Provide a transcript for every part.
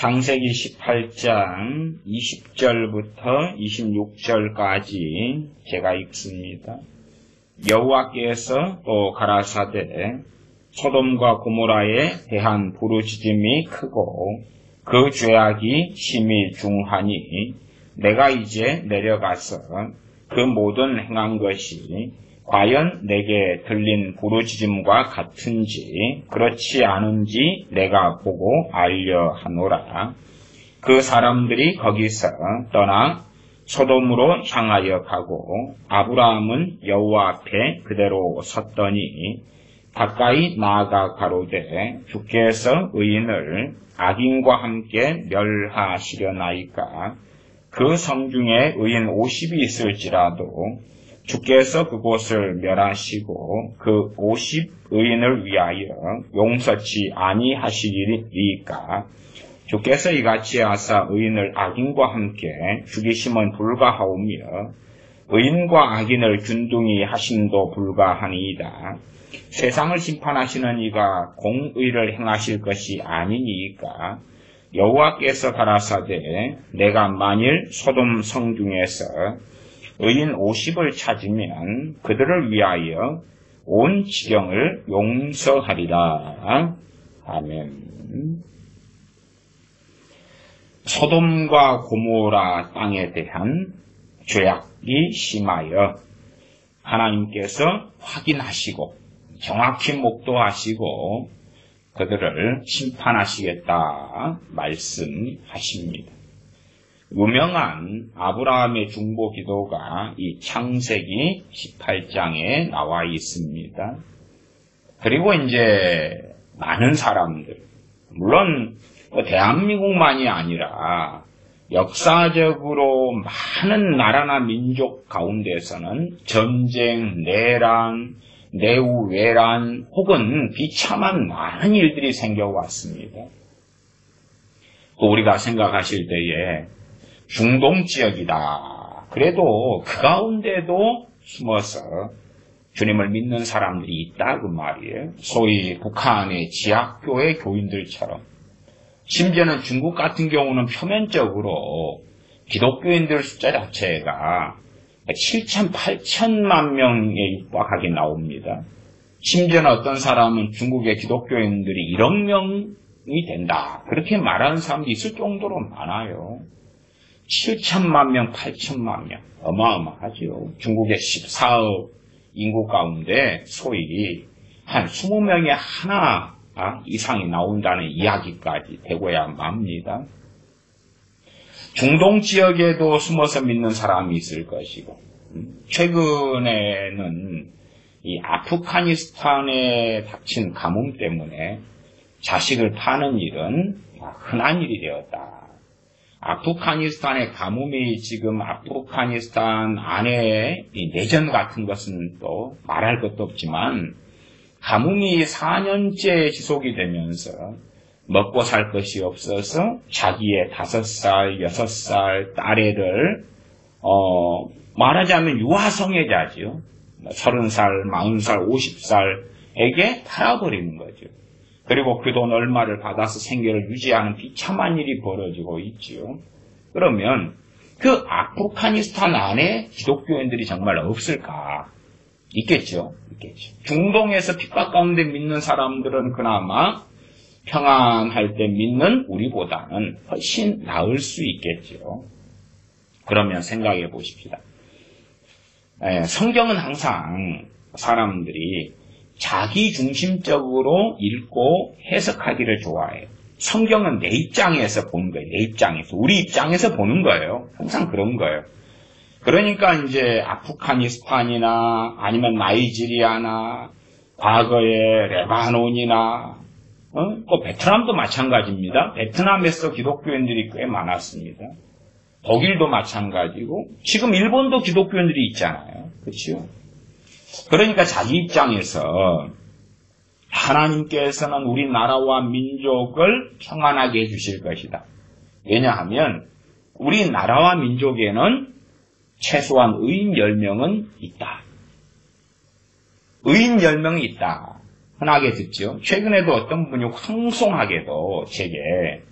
창세기 18장 20절부터 26절까지 제가 읽습니다. 여호와께서 또 가라사대 소돔과 고모라에 대한 부르짖음이 크고 그 죄악이 심히 중하니 내가 이제 내려가서 그 모든 행한 것이 과연 내게 들린 부르짖음과 같은지 그렇지 않은지 내가 보고 알려 하노라. 그 사람들이 거기서 떠나 소돔으로 향하여 가고 아브라함은 여호와 앞에 그대로 섰더니 가까이 나아가 가로되 주께서 의인을 악인과 함께 멸하시려나이까. 그 성중에 의인 50이 있을지라도 주께서 그곳을 멸하시고 그 50 의인을 위하여 용서치 아니하시리이까. 주께서 이같이 하사 의인을 악인과 함께 죽이심은 불가하오며 의인과 악인을 균등히 하심도 불가하니이다. 세상을 심판하시는 이가 공의를 행하실 것이 아니니이까. 여호와께서 가라사대 내가 만일 소돔 성중에서 의인 50을 찾으면 그들을 위하여 온 지경을 용서하리라. 아멘. 소돔과 고모라 땅에 대한 죄악이 심하여 하나님께서 확인하시고 정확히 목도하시고 그들을 심판하시겠다 말씀하십니다. 유명한 아브라함의 중보 기도가 이 창세기 18장에 나와 있습니다. 그리고 이제 많은 사람들, 물론 대한민국만이 아니라 역사적으로 많은 나라나 민족 가운데서는 전쟁, 내란, 내후, 외란 혹은 비참한 많은 일들이 생겨왔습니다. 또 우리가 생각하실 때에 중동 지역이다. 그래도 그 가운데도 숨어서 주님을 믿는 사람들이 있다 그 말이에요. 소위 북한의 지하교회 교인들처럼. 심지어는 중국 같은 경우는 표면적으로 기독교인들 숫자 자체가 7천, 8천만 명에 육박하게 나옵니다. 심지어는 어떤 사람은 중국의 기독교인들이 1억 명이 된다. 그렇게 말하는 사람도 있을 정도로 많아요. 7천만 명, 8천만 명. 어마어마하죠. 중국의 14억 인구 가운데 소위 한 20명에 하나 이상이 나온다는 이야기까지 되고야 맙니다. 중동 지역에도 숨어서 믿는 사람이 있을 것이고, 최근에는 이 아프가니스탄에 닥친 가뭄 때문에 자식을 파는 일은 흔한 일이 되었다. 아프가니스탄의 가뭄이 지금 아프가니스탄 안에 내전 같은 것은 또 말할 것도 없지만 가뭄이 4년째 지속이 되면서 먹고 살 것이 없어서 자기의 5살, 6살 딸애를 말하자면 유아성애자지요. 30살, 40살, 50살에게 팔아버리는 거죠. 그리고 그 돈 얼마를 받아서 생계를 유지하는 비참한 일이 벌어지고 있지요. 그러면 그 아프가니스탄 안에 기독교인들이 정말 없을까? 있겠죠. 있겠죠. 중동에서 핍박 가운데 믿는 사람들은 그나마 평안할 때 믿는 우리보다는 훨씬 나을 수 있겠죠. 그러면 생각해 보십시다. 성경은 항상 사람들이 자기 중심적으로 읽고 해석하기를 좋아해요. 성경은 내 입장에서 보는 거예요. 내 입장에서. 우리 입장에서 보는 거예요. 항상 그런 거예요. 그러니까 이제 아프가니스탄이나 아니면 나이지리아나 과거의 레바논이나 또 베트남도 마찬가지입니다. 베트남에서 기독교인들이 꽤 많았습니다. 독일도 마찬가지고 지금 일본도 기독교인들이 있잖아요. 그렇죠? 그러니까 자기 입장에서 하나님께서는 우리나라와 민족을 평안하게 해주실 것이다. 왜냐하면 우리나라와 민족에는 최소한 의인 10명은 있다. 의인 10명이 있다. 흔하게 듣죠. 최근에도 어떤 분이 황송하게도 제게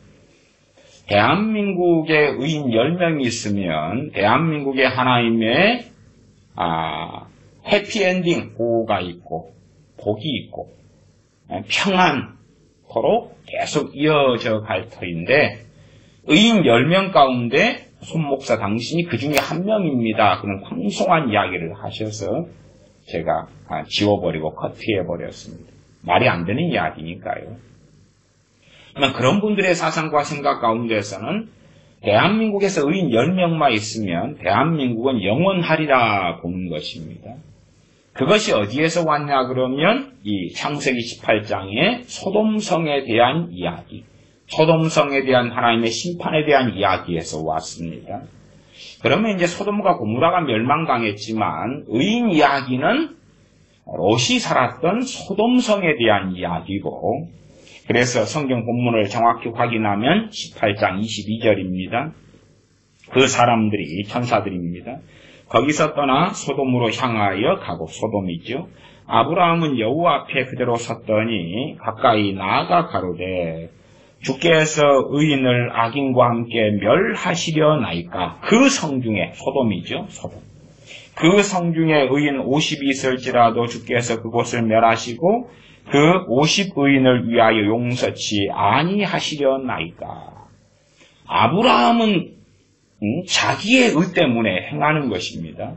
대한민국에 의인 10명이 있으면 대한민국에 하나님의 해피엔딩, 보호가 있고 복이 있고 평안토록 계속 이어져 갈 터인데 의인 10명 가운데 손목사 당신이 그 중에 한 명입니다. 그런 황송한 이야기를 하셔서 제가 지워버리고 커트해버렸습니다. 말이 안 되는 이야기니까요. 그런 분들의 사상과 생각 가운데서는 대한민국에서 의인 10명만 있으면 대한민국은 영원하리라 보는 것입니다. 그것이 어디에서 왔냐 그러면 이 창세기 18장의 소돔성에 대한 이야기, 소돔성에 대한 하나님의 심판에 대한 이야기에서 왔습니다. 그러면 이제 소돔과 고모라가 멸망당했지만 의인 이야기는 롯이 살았던 소돔성에 대한 이야기고, 그래서 성경 본문을 정확히 확인하면 18장 22절입니다. 그 사람들이 천사들입니다. 거기서 떠나 소돔으로 향하여 가고, 소돔이죠. 아브라함은 여호와 앞에 그대로 섰더니 가까이 나아가 가로되 주께서 의인을 악인과 함께 멸하시려나이까. 그 성중에, 소돔이죠, 소돔. 그 성중에 의인 50이 있을지라도 주께서 그곳을 멸하시고 그 50의인을 위하여 용서치 아니하시려나이까. 아브라함은 자기의 의 때문에 행하는 것입니다.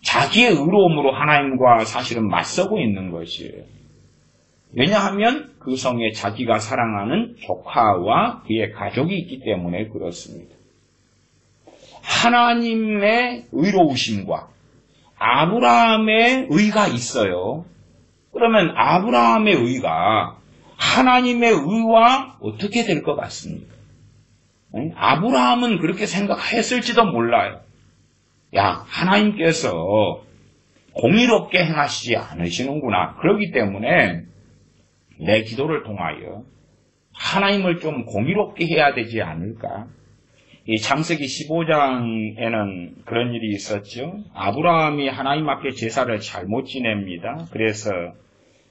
자기의 의로움으로 하나님과 사실은 맞서고 있는 것이에요. 왜냐하면 그 성에 자기가 사랑하는 조카와 그의 가족이 있기 때문에 그렇습니다. 하나님의 의로우심과 아브라함의 의가 있어요. 그러면 아브라함의 의가 하나님의 의와 어떻게 될 것 같습니까? 아브라함은 그렇게 생각했을지도 몰라요. 야, 하나님께서 공의롭게 행하시지 않으시는구나. 그렇기 때문에 내 기도를 통하여 하나님을 좀 공의롭게 해야 되지 않을까? 이 창세기 15장에는 그런 일이 있었죠. 아브라함이 하나님 앞에 제사를 잘못 지냅니다. 그래서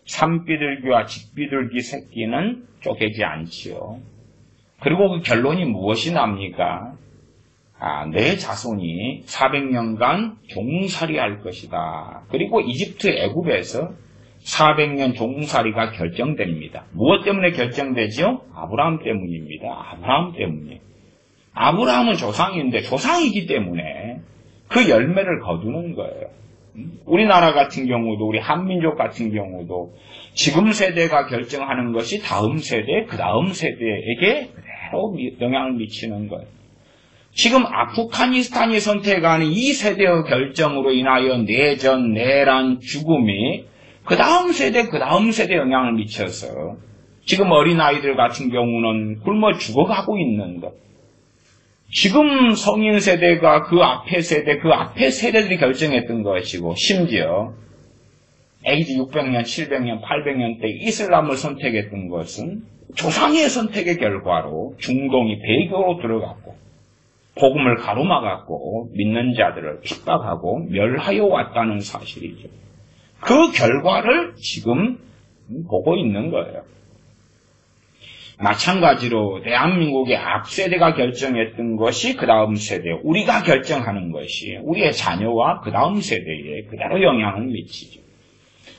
산비둘기와 집비둘기 새끼는 쪼개지 않지요. 그리고 그 결론이 무엇이 납니까? 내 자손이 400년간 종살이할 것이다. 그리고 이집트 애굽에서 400년 종살이가 결정됩니다. 무엇 때문에 결정되죠? 아브라함 때문입니다. 아브라함 때문에. 아브라함은 조상인데 조상이기 때문에 그 열매를 거두는 거예요. 우리나라 같은 경우도, 우리 한민족 같은 경우도 지금 세대가 결정하는 것이 다음 세대, 그 다음 세대에게 그대로 영향을 미치는 거예요. 지금 아프가니스탄이 선택하는 이 세대의 결정으로 인하여 내전, 내란, 죽음이 그 다음 세대에 영향을 미쳐서 지금 어린아이들 같은 경우는 굶어 죽어가고 있는 것. 지금 성인 세대가 그 앞에 세대들이 결정했던 것이고, 심지어 AD 600년, 700년, 800년 때 이슬람을 선택했던 것은 조상의 선택의 결과로 중동이 배교로 들어갔고 복음을 가로막았고 믿는 자들을 핍박하고 멸하여 왔다는 사실이죠. 그 결과를 지금 보고 있는 거예요. 마찬가지로 대한민국의 앞세대가 결정했던 것이 그 다음 세대, 우리가 결정하는 것이 우리의 자녀와 그 다음 세대에 그대로 영향을 미치죠.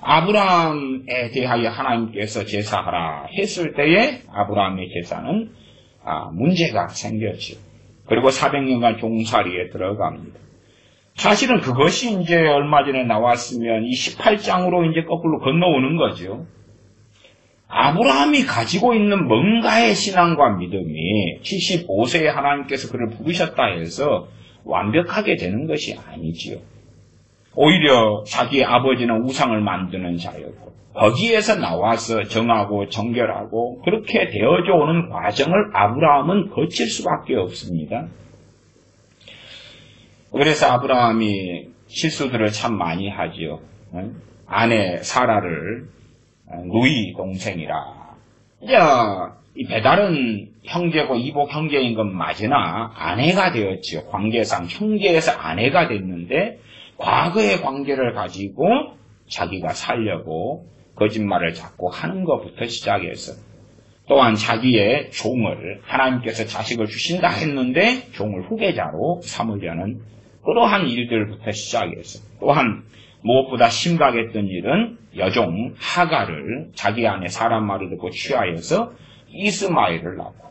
아브라함에 대하여 하나님께서 제사하라 했을 때에 아브라함의 제사는 문제가 생겼죠. 그리고 400년간 종살이에 들어갑니다. 사실은 그것이 이제 얼마 전에 나왔으면 이 18장으로 이제 거꾸로 건너오는 거죠. 아브라함이 가지고 있는 뭔가의 신앙과 믿음이 75세에 하나님께서 그를 부르셨다 해서 완벽하게 되는 것이 아니지요. 오히려 자기의 아버지는 우상을 만드는 자였고 거기에서 나와서 정하고 정결하고 그렇게 되어져 오는 과정을 아브라함은 거칠 수밖에 없습니다. 그래서 아브라함이 실수들을 참 많이 하지요. 아내 사라를 누이 동생이라. 이 배달은 형제고 이복 형제인 건 맞으나 아내가 되었지요. 관계상 형제에서 아내가 됐는데 과거의 관계를 가지고 자기가 살려고 거짓말을 자꾸 하는 것부터 시작해서 또한 자기의 종을 하나님께서 자식을 주신다 했는데 종을 후계자로 삼으려는 그러한 일들부터 시작해서 또한 무엇보다 심각했던 일은 여종 하가를 자기 안에 사람 말을 듣고 취하여서 이스마엘을 낳고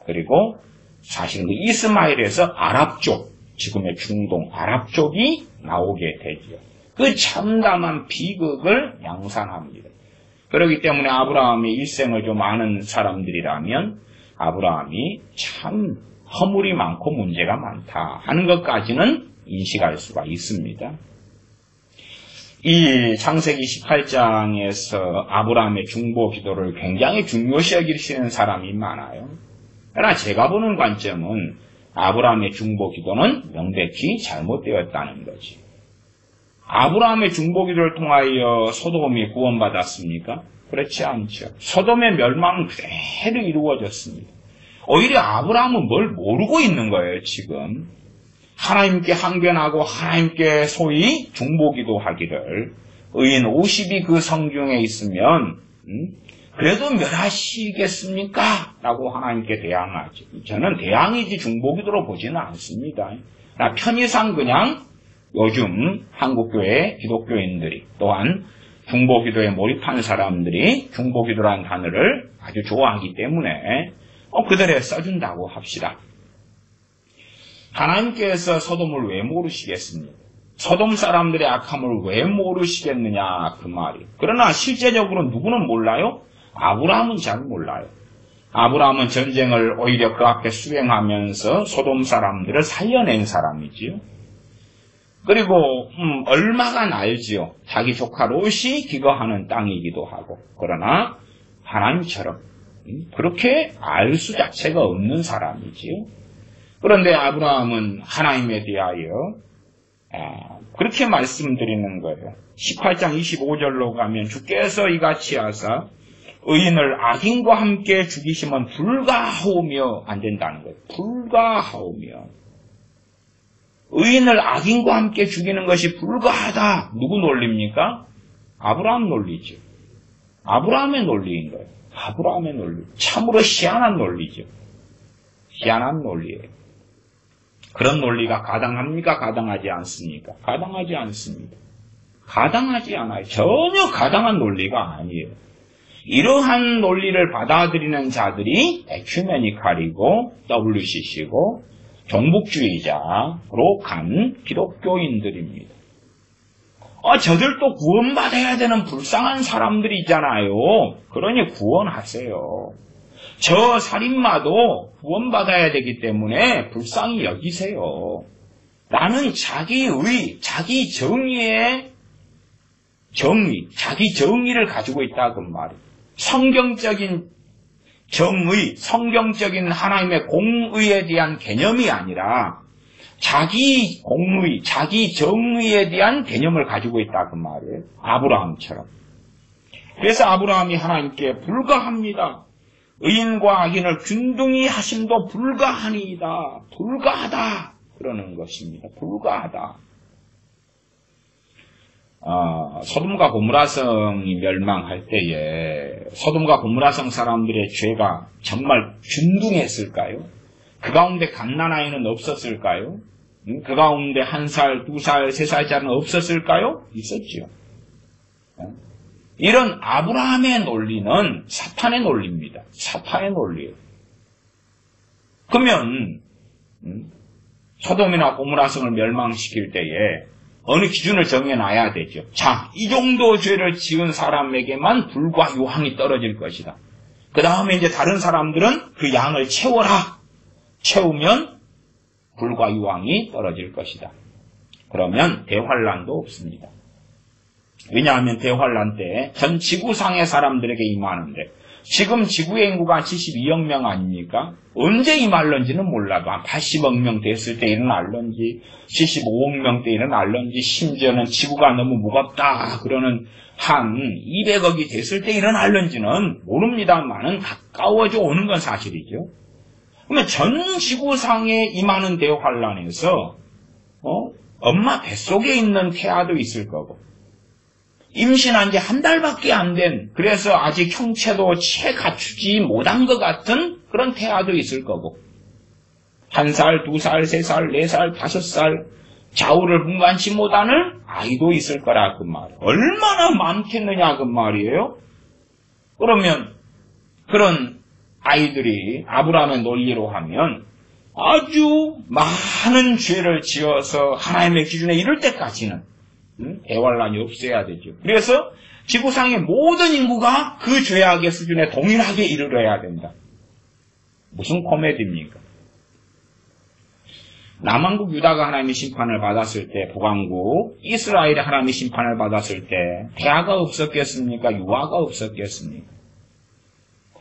그리고 사실 그 이스마엘에서 아랍족 지금의 중동 아랍족이 나오게 되지요. 그 참담한 비극을 양산합니다. 그렇기 때문에 아브라함의 일생을 좀 아는 사람들이라면 아브라함이 참 허물이 많고 문제가 많다 하는 것까지는 인식할 수가 있습니다. 이 창세기 18장에서 아브라함의 중보 기도를 굉장히 중요시 여기시는 사람이 많아요. 그러나 제가 보는 관점은 아브라함의 중보 기도는 명백히 잘못되었다는 거지. 아브라함의 중보 기도를 통하여 소돔이 구원받았습니까? 그렇지 않죠. 소돔의 멸망은 그대로 이루어졌습니다. 오히려 아브라함은 뭘 모르고 있는 거예요, 지금. 하나님께 항변하고 하나님께 소위 중보기도 하기를 의인 50이 그 성중에 있으면 그래도 멸하시겠습니까? 라고 하나님께 대항하죠. 저는 대항이지 중보기도로 보지는 않습니다. 편의상 그냥 요즘 한국교회 기독교인들이 또한 중보기도에 몰입한 사람들이 중보기도라는 단어를 아주 좋아하기 때문에 그대로 써준다고 합시다. 하나님께서 소돔을 왜 모르시겠습니까? 소돔 사람들의 악함을 왜 모르시겠느냐 그 말이. 그러나 실제적으로 누구는 몰라요? 아브라함은 잘 몰라요. 아브라함은 전쟁을 오히려 그 앞에 수행하면서 소돔 사람들을 살려낸 사람이지요. 그리고 얼마간 알지요. 자기 조카 롯이 기거하는 땅이기도 하고. 그러나 하나님처럼 그렇게 알 수 자체가 없는 사람이지요. 그런데 아브라함은 하나님에 대하여 그렇게 말씀드리는 거예요. 18장 25절로 가면 주께서 이같이 하사 의인을 악인과 함께 죽이시면 불가하오며 안 된다는 거예요. 불가하오며. 의인을 악인과 함께 죽이는 것이 불가하다. 누구 논리입니까? 아브라함 논리죠. 아브라함의 논리인 거예요. 아브라함의 논리. 참으로 희한한 논리죠. 희한한 논리예요. 그런 논리가 가당합니까? 가당하지 않습니까? 가당하지 않습니다. 가당하지 않아요. 전혀 가당한 논리가 아니에요. 이러한 논리를 받아들이는 자들이 에큐메니칼이고 WCC고 종북주의자로 간 기독교인들입니다. 저들도 구원받아야 되는 불쌍한 사람들이잖아요. 그러니 구원하세요. 저 살인마도 구원받아야 되기 때문에 불쌍히 여기세요. 나는 자기의, 자기 정의의 정의, 자기 정의를 가지고 있다 그 말이에요. 성경적인 정의, 성경적인 하나님의 공의에 대한 개념이 아니라 자기 공의, 자기 정의에 대한 개념을 가지고 있다 그 말이에요. 아브라함처럼. 그래서 아브라함이 하나님께 불가합니다. 의인과 악인을 균등히 하심도 불가하니이다. 불가하다. 그러는 것입니다. 불가하다. 소돔과 고모라성이 멸망할 때에 소돔과 고모라성 사람들의 죄가 정말 균등했을까요? 그 가운데 갓난아이는 없었을까요? 그 가운데 1살, 2살, 3살짜리는 없었을까요? 있었죠. 이런 아브라함의 논리는 사탄의 논리입니다. 사탄의 논리예요. 그러면 소돔이나 고모라성을 멸망시킬 때에 어느 기준을 정해놔야 되죠. 자, 이 정도 죄를 지은 사람에게만 불과 유황이 떨어질 것이다. 그 다음에 이제 다른 사람들은 그 양을 채워라. 채우면 불과 유황이 떨어질 것이다. 그러면 대환란도 없습니다. 왜냐하면 대환란 때 전 지구상의 사람들에게 임하는데 지금 지구의 인구가 72억 명 아닙니까? 언제 임할런지는 몰라도 한 80억 명 됐을 때 일어날런지 75억 명 때 일어날런지 심지어는 지구가 너무 무겁다 그러는 한 200억이 됐을 때 일어날런지는 모릅니다만은 가까워져 오는 건 사실이죠. 그러면 전 지구상에 임하는 대환란에서 엄마 뱃속에 있는 태아도 있을 거고 임신한 지 한 달밖에 안 된, 그래서 아직 형체도 채 갖추지 못한 것 같은 그런 태아도 있을 거고, 1살, 2살, 3살, 4살, 5살, 좌우를 분간치 못하는 아이도 있을 거라 그 말. 얼마나 많겠느냐 그 말이에요. 그러면 그런 아이들이 아브라함의 논리로 하면 아주 많은 죄를 지어서 하나님의 기준에 이를 때까지는 대환란이 없어야 되죠. 그래서 지구상의 모든 인구가 그 죄악의 수준에 동일하게 이르러야 된다. 무슨 코미디입니까? 남왕국 유다가 하나님의 심판을 받았을 때, 북왕국 이스라엘이 하나님의 심판을 받았을 때 태아가 없었겠습니까? 유아가 없었겠습니까?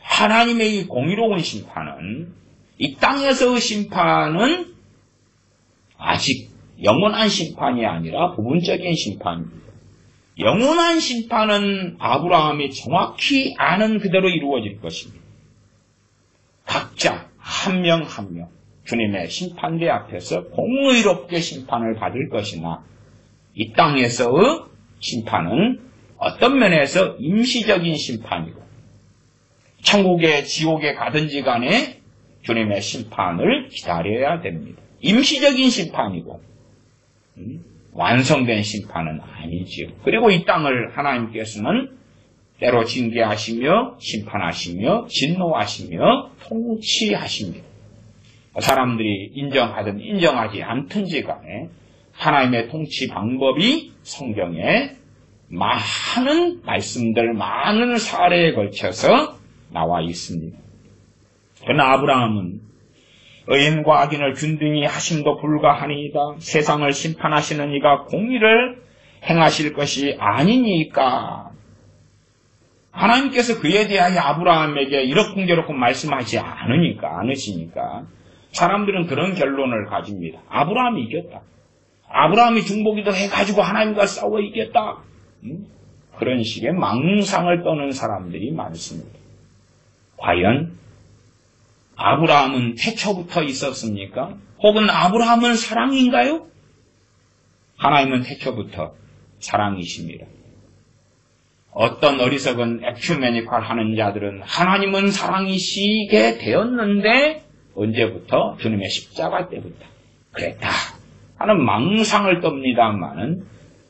하나님의 이 공의로운 심판은, 이 땅에서의 심판은 아직 영원한 심판이 아니라 부분적인 심판입니다. 영원한 심판은 아브라함이 정확히 아는 그대로 이루어질 것입니다. 각자 한 명 한 명 주님의 심판대 앞에서 공의롭게 심판을 받을 것이나, 이 땅에서의 심판은 어떤 면에서 임시적인 심판이고, 천국에 지옥에 가든지 간에 주님의 심판을 기다려야 됩니다. 임시적인 심판이고 완성된 심판은 아니지요. 그리고 이 땅을 하나님께서는 때로 징계하시며 심판하시며 진노하시며 통치하십니다. 사람들이 인정하든 인정하지 않든지 간에 하나님의 통치 방법이 성경에 많은 말씀들, 많은 사례에 걸쳐서 나와 있습니다. 그러나 아브라함은 의인과 악인을 균등히 하심도 불가하니이다. 세상을 심판하시는 이가 공의를 행하실 것이 아니니까. 하나님께서 그에 대하여 아브라함에게 이렇쿵저렇쿵 말씀하지 않으시니까 사람들은 그런 결론을 가집니다. 아브라함이 이겼다. 아브라함이 중보기도 해가지고 하나님과 싸워 이겼다. 그런 식의 망상을 떠는 사람들이 많습니다. 과연 아브라함은 태초부터 있었습니까? 혹은 아브라함은 사랑인가요? 하나님은 태초부터 사랑이십니다. 어떤 어리석은 에큐메니컬 하는 자들은 하나님은 사랑이시게 되었는데 언제부터? 주님의 십자가 때부터 그랬다 하는 망상을 떱니다마는,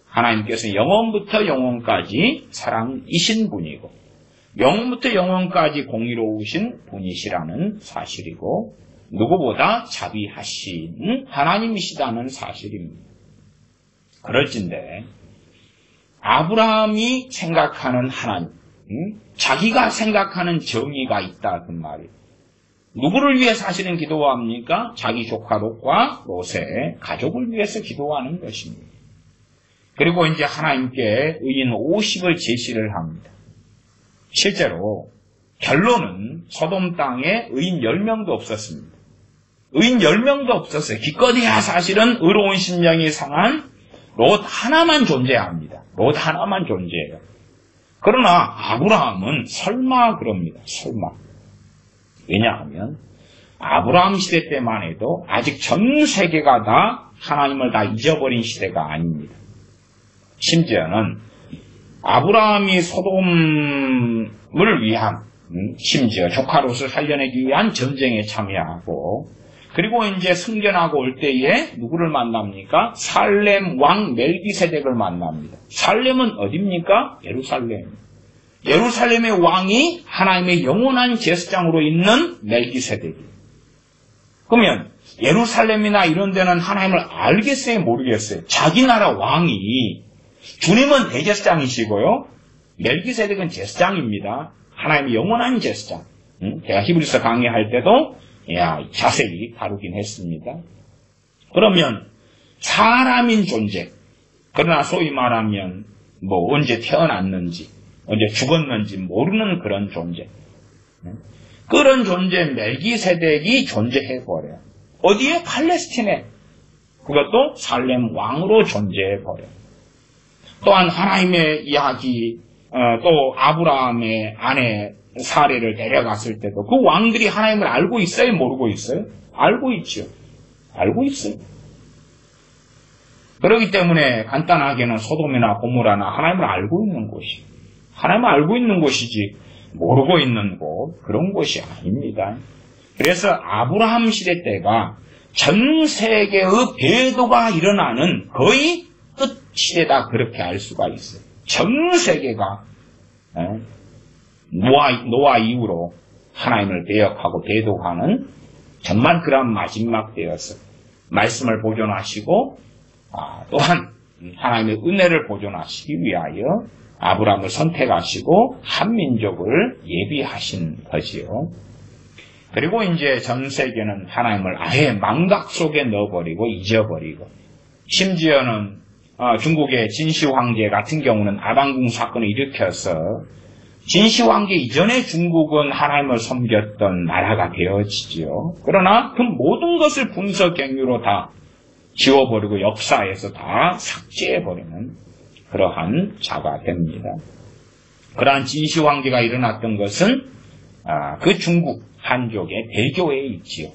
하나님께서 영원부터 영원까지 사랑이신 분이고 영원부터 영원까지 공의로우신 분이시라는 사실이고, 누구보다 자비하신 하나님이시다는 사실입니다. 그럴진데 아브라함이 생각하는 하나님, 자기가 생각하는 정의가 있다 그 말이에요. 누구를 위해 사실은 기도합니까? 자기 조카 롯과 롯의 가족을 위해서 기도하는 것입니다. 그리고 이제 하나님께 의인 50을 제시를 합니다. 실제로 결론은 소돔 땅에 의인 10명도 없었습니다. 의인 10명도 없었어요. 기껏해야 사실은 의로운 심령이 상한 롯 하나만 존재합니다. 롯 하나만 존재해요. 그러나 아브라함은 설마 그럽니다. 설마. 왜냐하면 아브라함 시대 때만 해도 아직 전 세계가 다 하나님을 다 잊어버린 시대가 아닙니다. 심지어는 아브라함이 소돔을 위한, 심지어 조카 롯을 살려내기 위한 전쟁에 참여하고, 그리고 이제 승전하고 올 때에 누구를 만납니까? 살렘 왕 멜기세덱을 만납니다. 살렘은 어디입니까? 예루살렘. 예루살렘의 왕이 하나님의 영원한 제사장으로 있는 멜기세덱이에요. 그러면 예루살렘이나 이런 데는 하나님을 알겠어요? 모르겠어요? 자기 나라 왕이, 주님은 대제사장이시고요, 멜기세덱은 제사장입니다. 하나님의 영원한 제사장. 제가 히브리서 강의할 때도 자세히 다루긴 했습니다. 그러면 사람인 존재, 그러나 소위 말하면 언제 태어났는지 언제 죽었는지 모르는 그런 존재, 그런 존재 멜기세덱이 존재해버려요. 어디에? 팔레스틴에. 그것도 살렘 왕으로 존재해버려요. 또한 하나님의 이야기, 또 아브라함의 아내 사례를 데려갔을 때도 그 왕들이 하나님을 알고 있어요? 모르고 있어요? 알고 있죠. 알고 있어요. 그렇기 때문에 간단하게는 소돔이나 고모라나 하나님을 알고 있는 곳이, 하나님을 알고 있는 곳이지 모르고 있는 곳, 그런 곳이 아닙니다. 그래서 아브라함 시대 때가 전 세계의 배도가 일어나는 거의 끝 시대다, 그렇게 알 수가 있어요. 전 세계가 노아 이후로 하나님을 배역하고 배도하는 정말 그런 마지막 때여서 말씀을 보존하시고 또한 하나님의 은혜를 보존하시기 위하여 아브라함을 선택하시고 한 민족을 예비하신 거지요. 그리고 이제 전 세계는 하나님을 아예 망각 속에 넣어버리고 잊어버리고, 심지어는 중국의 진시 황제 같은 경우는 아방궁 사건을 일으켜서 진시 황제 이전에 중국은 하나님을 섬겼던 나라가 되어지지요. 그러나 그 모든 것을 분석행위로 다 지워버리고 역사에서 다 삭제해버리는 그러한 자가 됩니다. 그러한 진시 황제가 일어났던 것은 그 중국 한족의 대교에 있지요.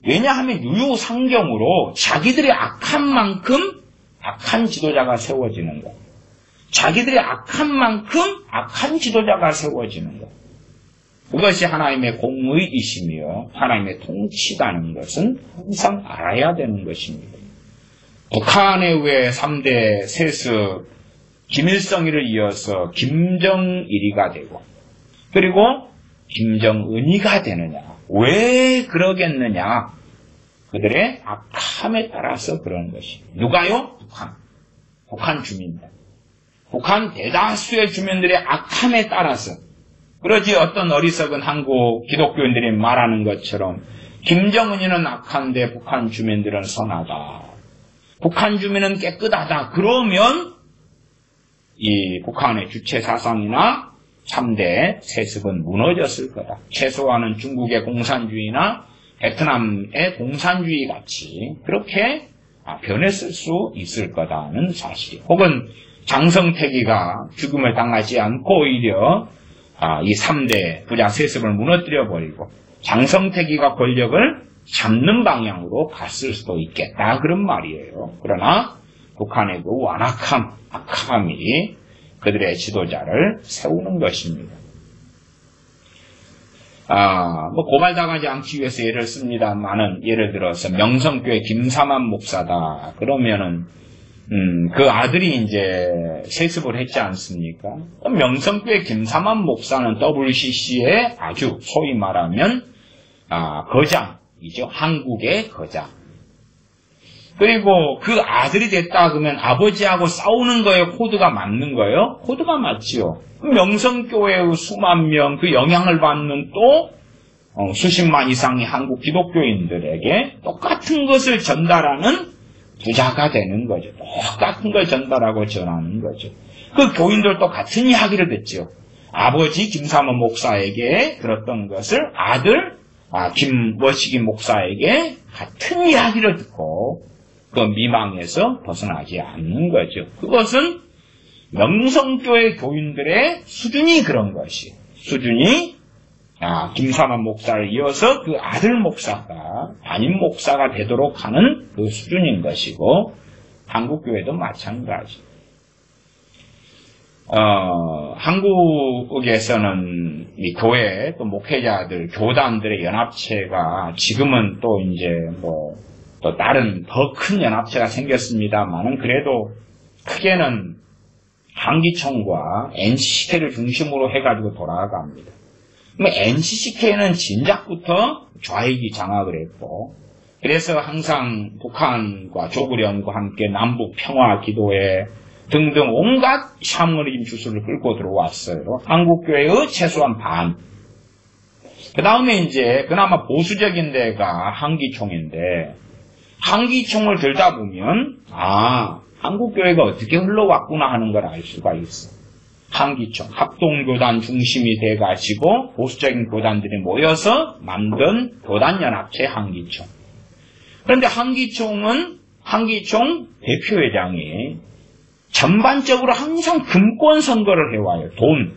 왜냐하면 유유상경으로 자기들이 악한 만큼 악한 지도자가 세워지는 것, 자기들이 악한 만큼 악한 지도자가 세워지는 것, 그것이 하나님의 공의이시며 하나님의 통치라는 것은 항상 알아야 되는 것입니다. 북한에 왜 3대 세습 김일성이를 이어서 김정일이가 되고 그리고 김정은이가 되느냐? 왜 그러겠느냐? 그들의 악함에 따라서 그런 것이. 누가요? 북한 주민들. 북한 대다수의 주민들의 악함에 따라서. 그러지 어떤 어리석은 한국 기독교인들이 말하는 것처럼 김정은이는 악한데 북한 주민들은 선하다. 북한 주민은 깨끗하다. 그러면 이 북한의 주체 사상이나 3대 세습은 무너졌을 거다. 최소한은 중국의 공산주의나 베트남의 공산주의 같이 그렇게 변했을 수 있을 거다는 사실. 혹은 장성택이가 죽음을 당하지 않고 오히려 이 3대 부자 세습을 무너뜨려버리고 장성택이가 권력을 잡는 방향으로 갔을 수도 있겠다, 그런 말이에요. 그러나 북한의 그 완악함, 악함이 그들의 지도자를 세우는 것입니다. 고발당하지 않기 위해서 예를 씁니다만은, 예를 들어서 명성교회 김사만 목사다. 그러면은, 그 아들이 이제 세습을 했지 않습니까? 명성교회 김사만 목사는 WCC의 아주 소위 말하면, 거장이죠. 한국의 거장. 그리고 그 아들이 됐다 그러면 아버지하고 싸우는 거에 코드가 맞는 거예요? 코드가 맞지요. 명성교회의 수만 명, 그 영향을 받는 또 수십만 이상의 한국 기독교인들에게 똑같은 것을 전달하는 부자가 되는 거죠. 똑같은 걸 전달하고 전하는 거죠. 그 교인들도 같은 이야기를 듣죠. 아버지 김사만 목사에게 들었던 것을 아들 김워식인 목사에게 같은 이야기를 듣고 그 미망에서 벗어나지 않는 거죠. 그것은 명성교회 교인들의 수준이 그런 것이. 수준이 김사만 목사를 이어서 그 아들 목사가 아닌 목사가 되도록 하는 그 수준인 것이고, 한국교회도 마찬가지. 한국에서는 이 교회 또 목회자들, 교단들의 연합체가 지금은 또 이제 또 다른 더 큰 연합체가 생겼습니다만은 그래도 크게는 한기총과 NCCK를 중심으로 해가지고 돌아갑니다. NCCK는 진작부터 좌익이 장악을 했고, 그래서 항상 북한과 조국련과 함께 남북 평화 기도회 등등 온갖 샤머니즘 주술을 끌고 들어왔어요. 한국교회의 최소한 반. 그 다음에 이제 그나마 보수적인 데가 한기총인데, 한기총을 들다 보면 한국교회가 어떻게 흘러왔구나 하는 걸 알 수가 있어. 한기총, 합동교단 중심이 돼가지고 보수적인 교단들이 모여서 만든 교단연합체 한기총. 그런데 한기총 대표회장이 전반적으로 항상 금권 선거를 해와요. 돈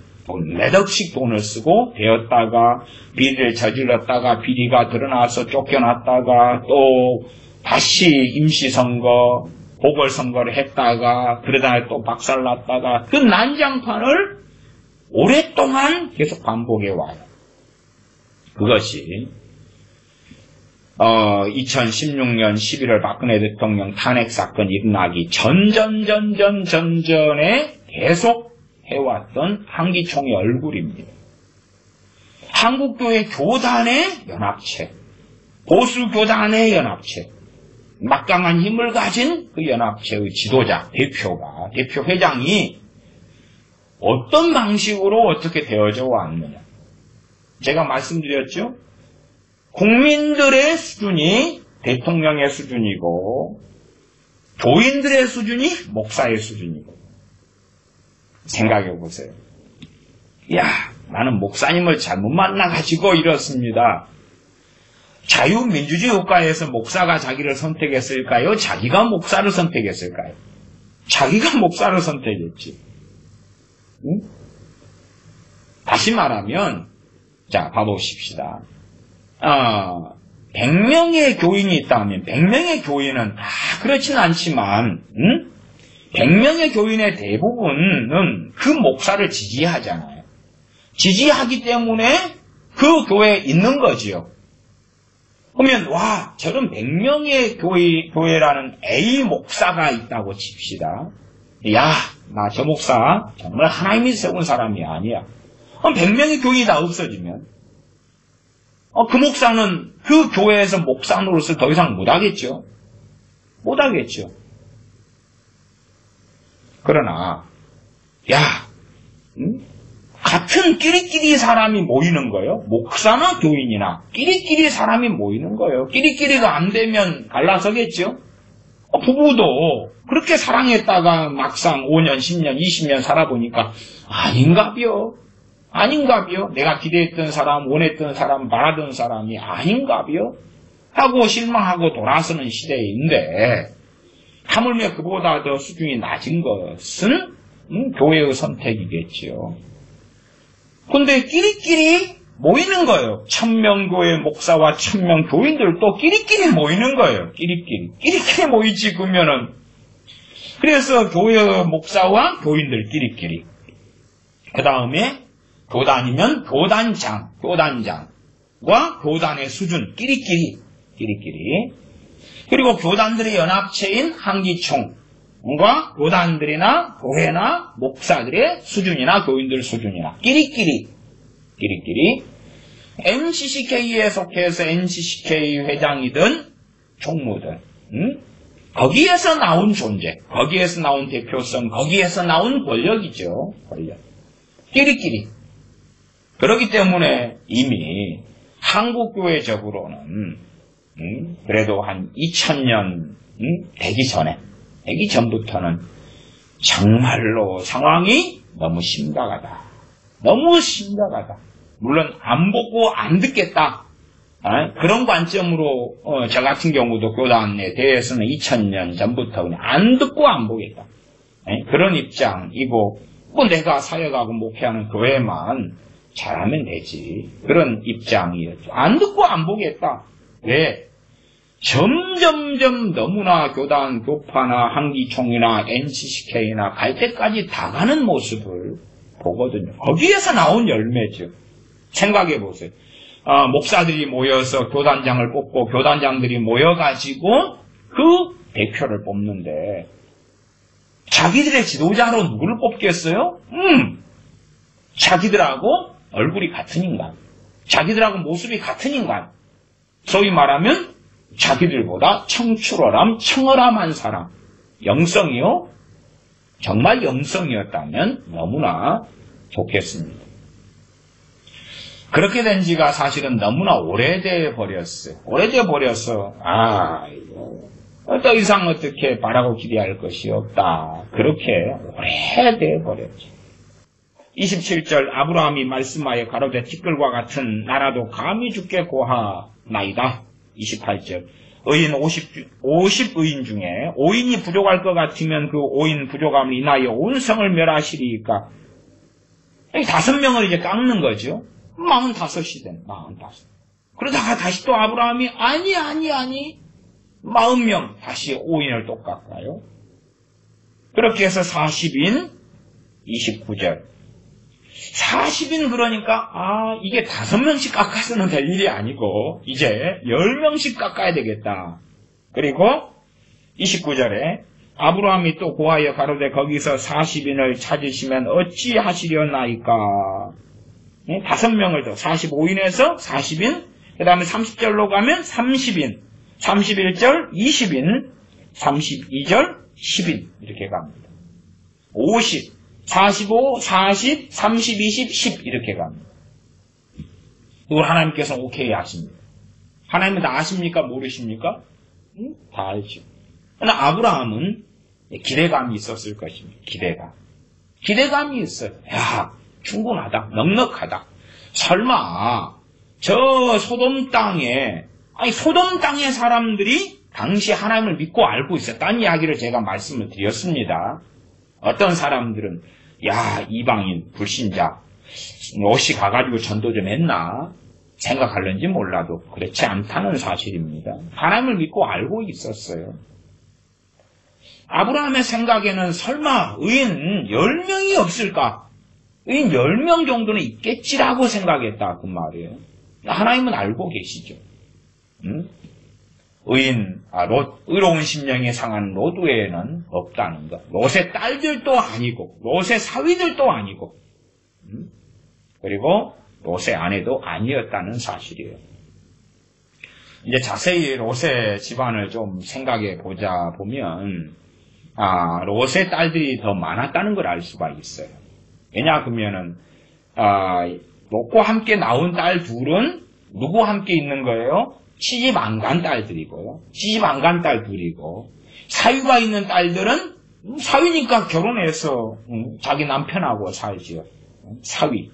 몇 억씩 돈을 쓰고 되었다가 비리를 저질렀다가 비리가 드러나서 쫓겨났다가 또 다시 임시선거, 보궐선거를 했다가 그러다가 또 박살났다가 그 난장판을 오랫동안 계속 반복해 와요. 그것이 2016년 11월 박근혜 대통령 탄핵 사건 일어나기 전전에 계속 해왔던 한기총의 얼굴입니다. 한국교회 교단의 연합체, 보수교단의 연합체, 막강한 힘을 가진 그 연합체의 지도자, 대표 회장이 어떤 방식으로 어떻게 되어져 왔느냐. 제가 말씀드렸죠? 국민들의 수준이 대통령의 수준이고 교인들의 수준이 목사의 수준이고. 생각해 보세요. 야, 나는 목사님을 잘못 만나가지고 이렇습니다. 자유민주주의 국가에서 목사가 자기를 선택했을까요? 자기가 목사를 선택했을까요? 자기가 목사를 선택했지. 응? 다시 말하면, 자, 봐보십시다. 100명의 교인이 있다면, 100명의 교인은 다 그렇지는 않지만, 100명의 교인의 대부분은 그 목사를 지지하잖아요. 지지하기 때문에 그 교회에 있는 거지요. 그러면 와, 저런 100명의 교회라는 A 목사가 있다고 칩시다. 야, 나 저 목사 정말 하나님이 세운 사람이 아니야. 그럼 100명의 교인이 다 없어지면 그 목사는 그 교회에서 목사 노릇을 더 이상 못하겠죠. 못하겠죠. 그러나 야, 같은 끼리끼리 사람이 모이는 거예요. 목사나 교인이나 끼리끼리 사람이 모이는 거예요. 끼리끼리가 안 되면 갈라서겠죠. 부부도 그렇게 사랑했다가 막상 5년, 10년, 20년 살아보니까 아닌가비요. 내가 기대했던 사람, 원했던 사람, 바라던 사람이 아닌가비요. 하고 실망하고 돌아서는 시대인데 하물며 그보다 더 수준이 낮은 것은 교회의 선택이겠지요. 근데 끼리끼리 모이는 거예요. 1000명교회 목사와 1000명 교인들도 끼리끼리 모이는 거예요. 끼리끼리 모이지 그러면은. 그래서 교회 목사와 교인들 끼리끼리. 그 다음에 교단이면 교단장과 교단의 수준 끼리끼리. 그리고 교단들의 연합체인 한기총과 교단들이나 교회나 목사들의 수준이나 교인들 수준이나 끼리끼리 NCCK에 속해서 NCCK 회장이든 총무든 거기에서 나온 존재, 거기에서 나온 대표성, 거기에서 나온 권력이죠. 끼리끼리. 그렇기 때문에 이미 한국교회적으로는 그래도 한 2000년 되기 전부터는 정말로 상황이 너무 심각하다. 물론 안 보고 안 듣겠다. 그런 관점으로 저 같은 경우도 교단에 대해서는 2000년 전부터 그냥 안 듣고 안 보겠다. 그런 입장이고 내가 사역하고 목회하는 교회만 잘하면 되지. 그런 입장이었죠. 안 듣고 안 보겠다. 왜? 점점점 너무나 교단, 교파나 한기총이나 NCCK나 갈 때까지 다 가는 모습을 보거든요. 거기에서 나온 열매죠. 생각해 보세요. 목사들이 모여서 교단장을 뽑고 교단장들이 모여가지고 그 대표를 뽑는데 자기들의 지도자로 누구를 뽑겠어요? 자기들하고 얼굴이 같은 인간, 자기들하고 모습이 같은 인간, 소위 말하면 자기들보다 청결함한 사람, 영성이요? 정말 영성이었다면 너무나 좋겠습니다. 그렇게 된 지가 사실은 너무나 오래돼 버렸어요. 더 이상 어떻게 바라고 기대할 것이 없다. 그렇게 오래돼 버렸죠. 27절 아브라함이 말씀하여 가로되 티끌과 같은 나라도 감히 주께 고하나이다. 28절 의인 50의인 중에 5인이 부족할 것 같으면 그 5인 부족함을 인하여 온 성을 멸하시리이까. 5명을 이제 깎는 거죠. 45이 된 45. 그러다가 다시 또 아브라함이 아니 40명 다시 5인을 또 깎아요. 그렇게 해서 40인 29절. 40인 그러니까 이게 5명씩 깎아서는 될 일이 아니고 이제 10명씩 깎아야 되겠다. 그리고 29절에 아브라함이 또 고하여 가로되 거기서 40인을 찾으시면 어찌하시려나이까. 5명을 더 45인에서 40인, 그 다음에 30절로 가면 30인, 31절 20인, 32절 10인 이렇게 갑니다. 50, 45, 40, 30, 20, 10 이렇게 갑니다. 이걸 하나님께서는 오케이 하십니다. 하나님은 다 아십니까? 모르십니까? 다 알죠. 그러나 아브라함은 기대감이 있었을 것입니다. 기대감이 있어요. 야, 충분하다. 넉넉하다. 설마 저 소돔 땅에 소돔 땅의 사람들이 당시 하나님을 믿고 알고 있었다는 이야기를 제가 말씀을 드렸습니다. 어떤 사람들은 야, 이방인 불신자 롯이 가가지고 전도 좀 했나 생각할는지 몰라도 그렇지 않다는 사실입니다. 하나님을 믿고 알고 있었어요. 아브라함의 생각에는 설마 의인 10명이 없을까? 의인 10명 정도는 있겠지라고 생각했다 그 말이에요. 하나님은 알고 계시죠. 의로운 심령이 상한 롯 외에는 없다는 것. 롯의 딸들도 아니고 롯의 사위들도 아니고 그리고 롯의 아내도 아니었다는 사실이에요. 이제 자세히 롯의 집안을 좀 생각해 보자 보면 롯의 딸들이 더 많았다는 걸 알 수가 있어요. 왜냐 그러면은 롯과 함께 나온 딸 둘은 누구와 함께 있는 거예요? 시집 안 간 딸들이고요. 시집 안 간 딸 둘이고 사위가 있는 딸들은 사위니까 결혼해서 자기 남편하고 살지요. 사위.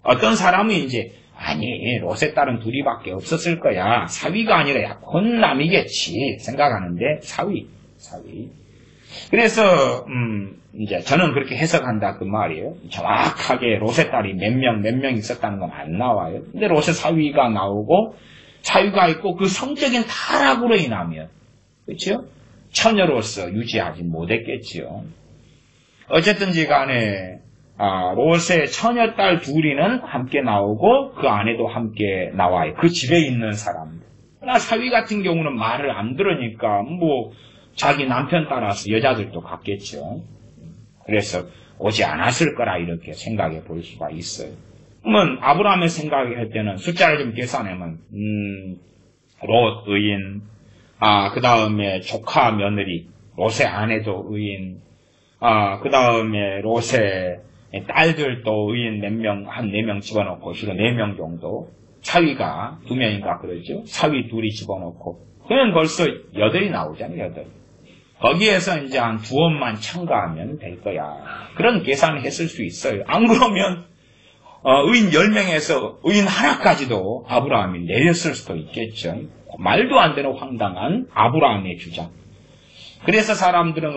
어떤 사람은 이제 아니 롯의 딸은 둘이밖에 없었을 거야. 사위가 아니라 약혼남이겠지 생각하는데 사위. 그래서 이제 저는 그렇게 해석한다 그 말이에요. 정확하게 롯의 딸이 몇 명 있었다는 건 안 나와요. 근데 롯의 사위가 나오고 사위가 있고 그 성적인 타락으로 인하면 그렇죠? 처녀로서 유지하지 못했겠지요. 어쨌든지 간에 롯의 처녀딸 둘이는 함께 나오고 그 아내도 함께 나와요. 그 집에 있는 사람들. 그러나 사위 같은 경우는 말을 안 들으니까 자기 남편 따라서 여자들도 갔겠죠. 그래서 오지 않았을 거라 이렇게 생각해 볼 수가 있어요. 그러면 아브라함의 생각할 때는 숫자를 좀 계산하면 롯 의인, 그 다음에 조카 며느리, 롯의 아내도 의인, 그 다음에 롯의 딸들도 의인 한 4명 집어넣고 주로 4명 정도, 사위가 2명인가 그러죠. 사위 둘이 집어넣고 그러면 벌써 8이 나오잖아요. 8. 거기에서 이제 한 2원만 첨가하면 될 거야. 그런 계산을 했을 수 있어요. 안 그러면 의인 10명에서 의인 하나까지도 아브라함이 내렸을 수도 있겠죠. 말도 안 되는 황당한 아브라함의 주장. 그래서 사람들은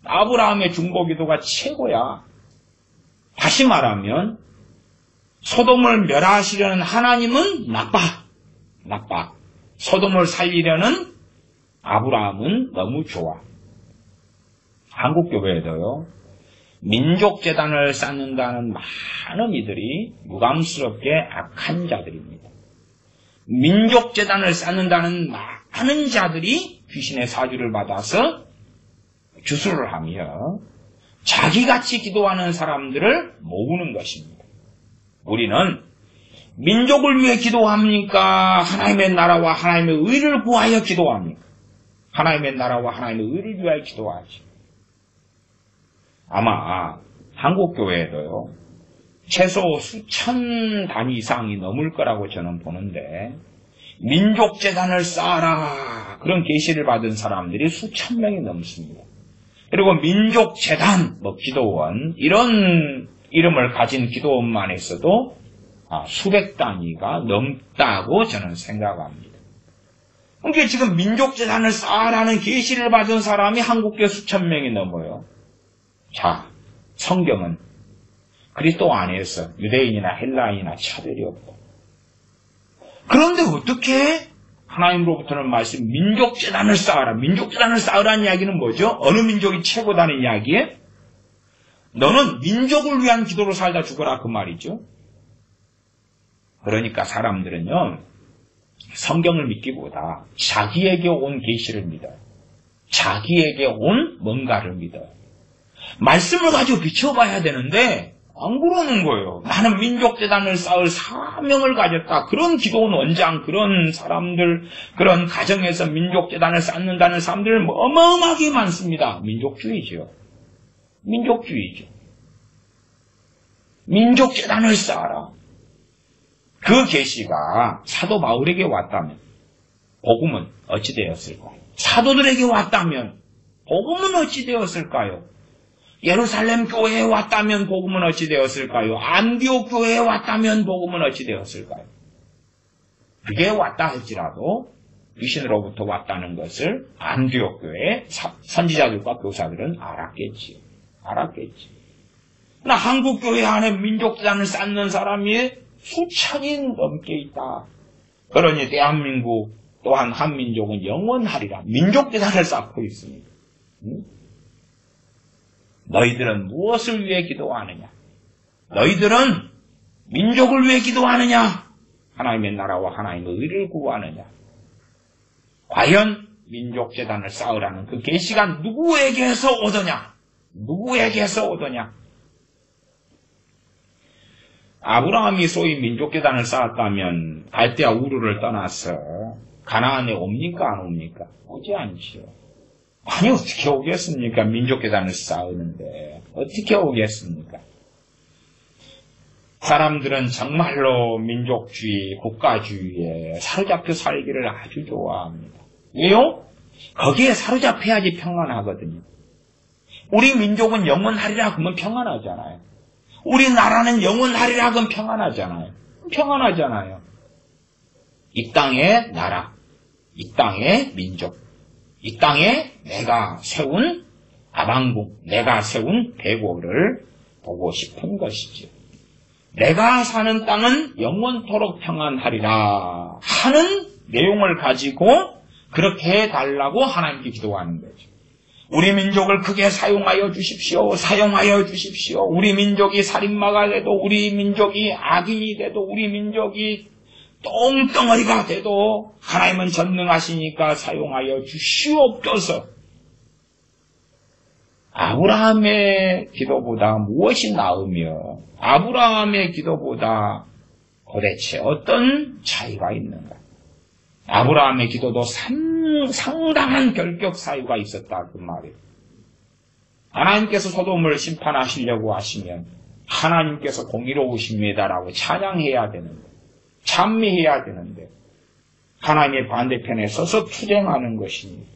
아브라함의 중보기도가 최고야. 다시 말하면 소돔을 멸하시려는 하나님은 나빠. 소돔을 살리려는 아브라함은 너무 좋아. 한국교회에도요. 민족재단을 쌓는다는 많은 이들이 유감스럽게 악한 자들입니다. 민족재단을 쌓는다는 많은 자들이 귀신의 사주를 받아서 주술을 하며 자기같이 기도하는 사람들을 모으는 것입니다. 우리는 민족을 위해 기도합니까? 하나님의 나라와 하나님의 의를 구하여 기도합니까? 하나님의 나라와 하나님의 의를 위하여 기도하지. 아마 한국교회에도요. 최소 수천 단위 이상이 넘을 거라고 저는 보는데 민족재단을 쌓아라 그런 계시를 받은 사람들이 수천 명이 넘습니다. 그리고 민족재단, 기도원 이런 이름을 가진 기도원만 있어도 수백 단위가 넘다고 저는 생각합니다. 그러니까 지금 민족재단을 쌓아라는 계시를 받은 사람이 한국교회 수천 명이 넘어요. 자, 성경은 그리스도 안에서 유대인이나 헬라인이나 차별이 없고 그런데 어떻게 하나님으로부터는 말씀, 민족재단을 쌓아라. 민족재단을 쌓으라는 이야기는 뭐죠? 어느 민족이 최고다는 이야기에 너는 민족을 위한 기도로 살다 죽어라 그 말이죠. 그러니까 사람들은요, 성경을 믿기보다 자기에게 온 계시를 믿어요. 자기에게 온 뭔가를 믿어요. 말씀을 가지고 비춰봐야 되는데 안 그러는 거예요. 나는 민족재단을 쌓을 사명을 가졌다. 그런 기도원 원장, 그런 사람들, 그런 가정에서 민족재단을 쌓는다는 사람들 어마어마하게 많습니다. 민족주의죠. 민족주의죠. 민족재단을 쌓아라. 그 계시가 사도 바울에게 왔다면 복음은 어찌 되었을까요? 사도들에게 왔다면 복음은 어찌 되었을까요? 예루살렘 교회에 왔다면 복음은 어찌 되었을까요? 안디옥 교회에 왔다면 복음은 어찌 되었을까요? 그게 왔다 할지라도 귀신으로부터 왔다는 것을 안디옥 교회 선지자들과 교사들은 알았겠지요. 그러나 한국 교회 안에 민족재단을 쌓는 사람이 수천이 넘게 있다. 그러니 대한민국 또한 한민족은 영원하리라. 민족재단을 쌓고 있습니다. 너희들은 무엇을 위해 기도하느냐? 너희들은 민족을 위해 기도하느냐? 하나님의 나라와 하나님의 의를 구하느냐? 과연 민족재단을 쌓으라는 그 계시가 누구에게서 오더냐? 누구에게서 오더냐? 아브라함이 소위 민족재단을 쌓았다면 갈대아 우르를 떠나서 가나안에 옵니까? 안 옵니까? 오지 않지요. 아니 어떻게 오겠습니까? 민족재단을 쌓으는데 어떻게 오겠습니까? 사람들은 정말로 민족주의, 국가주의에 사로잡혀 살기를 아주 좋아합니다. 왜요? 거기에 사로잡혀야지 평안하거든요. 우리 민족은 영원하리라 그러면 평안하잖아요. 우리나라는 영원하리라 그러면 평안하잖아요. 이 땅의 나라, 이 땅의 민족, 이 땅에 내가 세운 아방궁, 내가 세운 배고를 보고 싶은 것이죠. 내가 사는 땅은 영원토록 평안하리라 하는 내용을 가지고 그렇게 해달라고 하나님께 기도하는 거죠. 우리 민족을 크게 사용하여 주십시오. 우리 민족이 살인마가 돼도, 우리 민족이 악인이 돼도, 우리 민족이 똥덩어리가 돼도 하나님은 전능하시니까 사용하여 주시옵소서. 아브라함의 기도보다 무엇이 나으며 아브라함의 기도보다 도대체 어떤 차이가 있는가? 아브라함의 기도도 상당한 결격 사유가 있었다 그 말이에요. 하나님께서 소돔을 심판하시려고 하시면 하나님께서 공의로우십니다라고 찬양해야 되는데, 찬미해야 되는데 하나님의 반대편에 서서 투쟁하는 것입니다.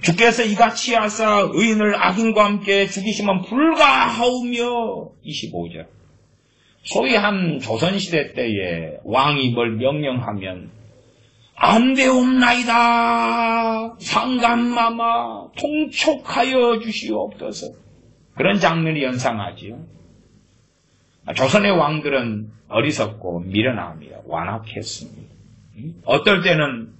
주께서 이같이 하사 의인을 악인과 함께 죽이시면 불가하오며 25절. 소위 한 조선시대 때에 왕이 뭘 명령하면 안 되옵나이다. 상감마마 통촉하여 주시옵소서. 그런 장면이 연상하지요. 조선의 왕들은 어리석고 미련하며 완악했습니다. 어떨 때는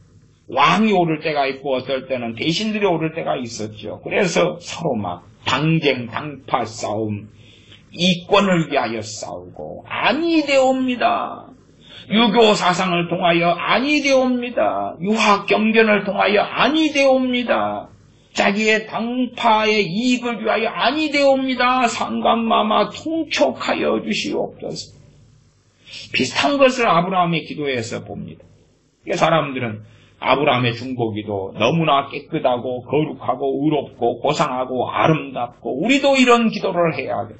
왕이 오를 때가 있고 어떨 때는 대신들이 오를 때가 있었죠. 그래서 서로 막 당쟁, 당파 싸움, 이권을 위하여 싸우고 아니 되옵니다. 유교 사상을 통하여 아니 되옵니다. 유학 경전을 통하여 아니 되옵니다. 자기의 당파의 이익을 위하여 아니 되옵니다. 상감마마 통촉하여 주시옵소서. 비슷한 것을 아브라함의 기도에서 봅니다. 사람들은 아브라함의 중보기도 너무나 깨끗하고 거룩하고 의롭고 고상하고 아름답고 우리도 이런 기도를 해야 돼.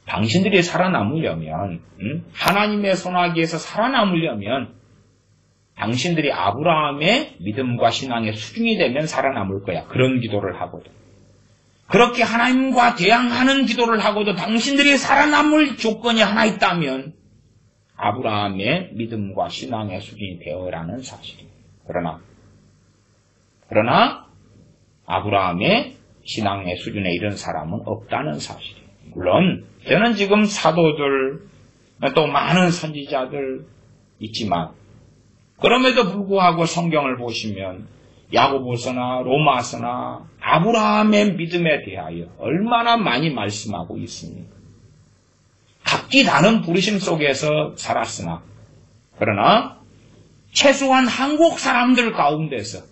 당신들이 살아남으려면, 하나님의 손아귀에서 살아남으려면 당신들이 아브라함의 믿음과 신앙의 수준이 되면 살아남을 거야. 그런 기도를 하고도. 그렇게 하나님과 대항하는 기도를 하고도 당신들이 살아남을 조건이 하나 있다면 아브라함의 믿음과 신앙의 수준이 되어라는 사실입니다. 그러나 아브라함의 신앙의 수준에 이른 사람은 없다는 사실이에요. 물론 저는 지금 사도들 또 많은 선지자들 있지만 그럼에도 불구하고 성경을 보시면 야고보서나 로마서나 아브라함의 믿음에 대하여 얼마나 많이 말씀하고 있습니까? 각기 다른 부르심 속에서 살았으나 그러나 최소한 한국 사람들 가운데서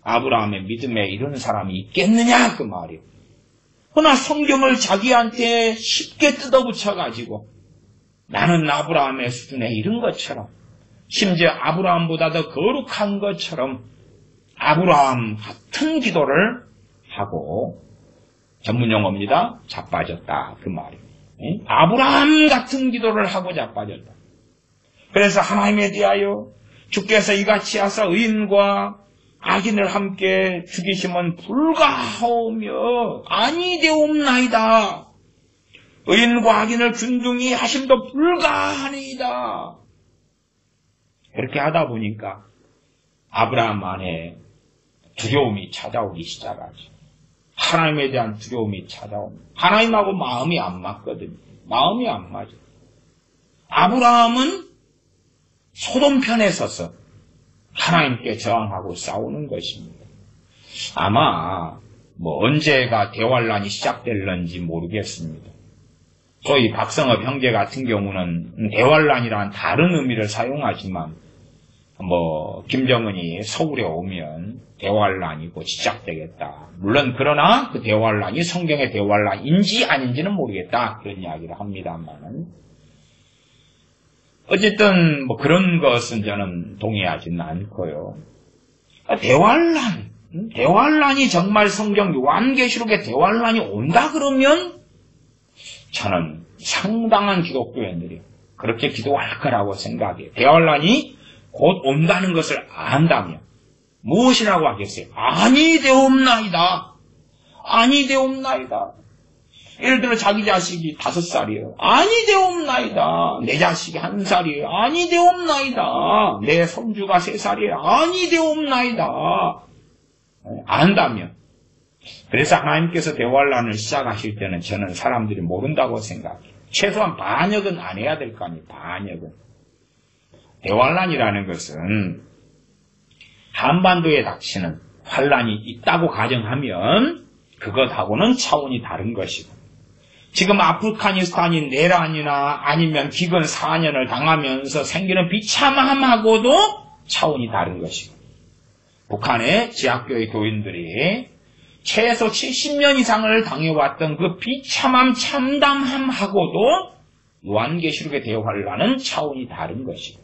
아브라함의 믿음에 이런 사람이 있겠느냐 그 말이에요. 그러나 성경을 자기한테 쉽게 뜯어붙여가지고 나는 아브라함의 수준에 이른 것처럼 심지어 아브라함보다 더 거룩한 것처럼 아브라함 같은 기도를 하고 전문용어입니다. 자빠졌다 그 말이에요. 아브라함 같은 기도를 하고 자빠졌다. 그래서 하나님에 대하여 주께서 이같이 하사 의인과 악인을 함께 죽이시면 불가하오며 아니 되옵나이다. 의인과 악인을 균등히 하심도 불가하니이다. 그렇게 하다 보니까 아브라함 안에 두려움이 찾아오기 시작하죠. 하나님에 대한 두려움이 찾아옵니다. 하나님하고 마음이 안 맞거든요. 마음이 안 맞아요. 아브라함은 소돔 편에 서서 하나님께 저항하고 싸우는 것입니다. 아마 언제가 대환란이 시작될런지 모르겠습니다. 소위 박성업 형제 같은 경우는 대환란이란 다른 의미를 사용하지만 김정은이 서울에 오면 대환란이 곧 시작되겠다. 물론 그러나 그 대환란이 성경의 대환란인지 아닌지는 모르겠다. 그런 이야기를 합니다만은 어쨌든 그런 것은 저는 동의하지는 않고요. 대환란이 정말 성경 요한계시록에 대환란이 온다 그러면 저는 상당한 기독교인들이 그렇게 기도할 거라고 생각해요. 대환란이 곧 온다는 것을 안다면 무엇이라고 하겠어요? 아니 되옵나이다. 아니 되옵나이다. 예를 들어 자기 자식이 5살이에요. 아니 되옵나이다. 내 자식이 1살이에요. 아니 되옵나이다. 내 손주가 3살이에요. 아니 되옵나이다. 안다면. 그래서 하나님께서 대환란을 시작하실 때는 저는 사람들이 모른다고 생각해요. 최소한 반역은 안 해야 될 거 아니에요. 반역은. 대환란이라는 것은 한반도에 닥치는 환란이 있다고 가정하면 그것하고는 차원이 다른 것이고 지금 아프가니스탄이 내란이나 아니면 기근 4년을 당하면서 생기는 비참함하고도 차원이 다른 것이고 북한의 지하교회 교인들이 최소 70년 이상을 당해왔던 그 비참함 참담함하고도 요한계시록의 대환란은 차원이 다른 것이고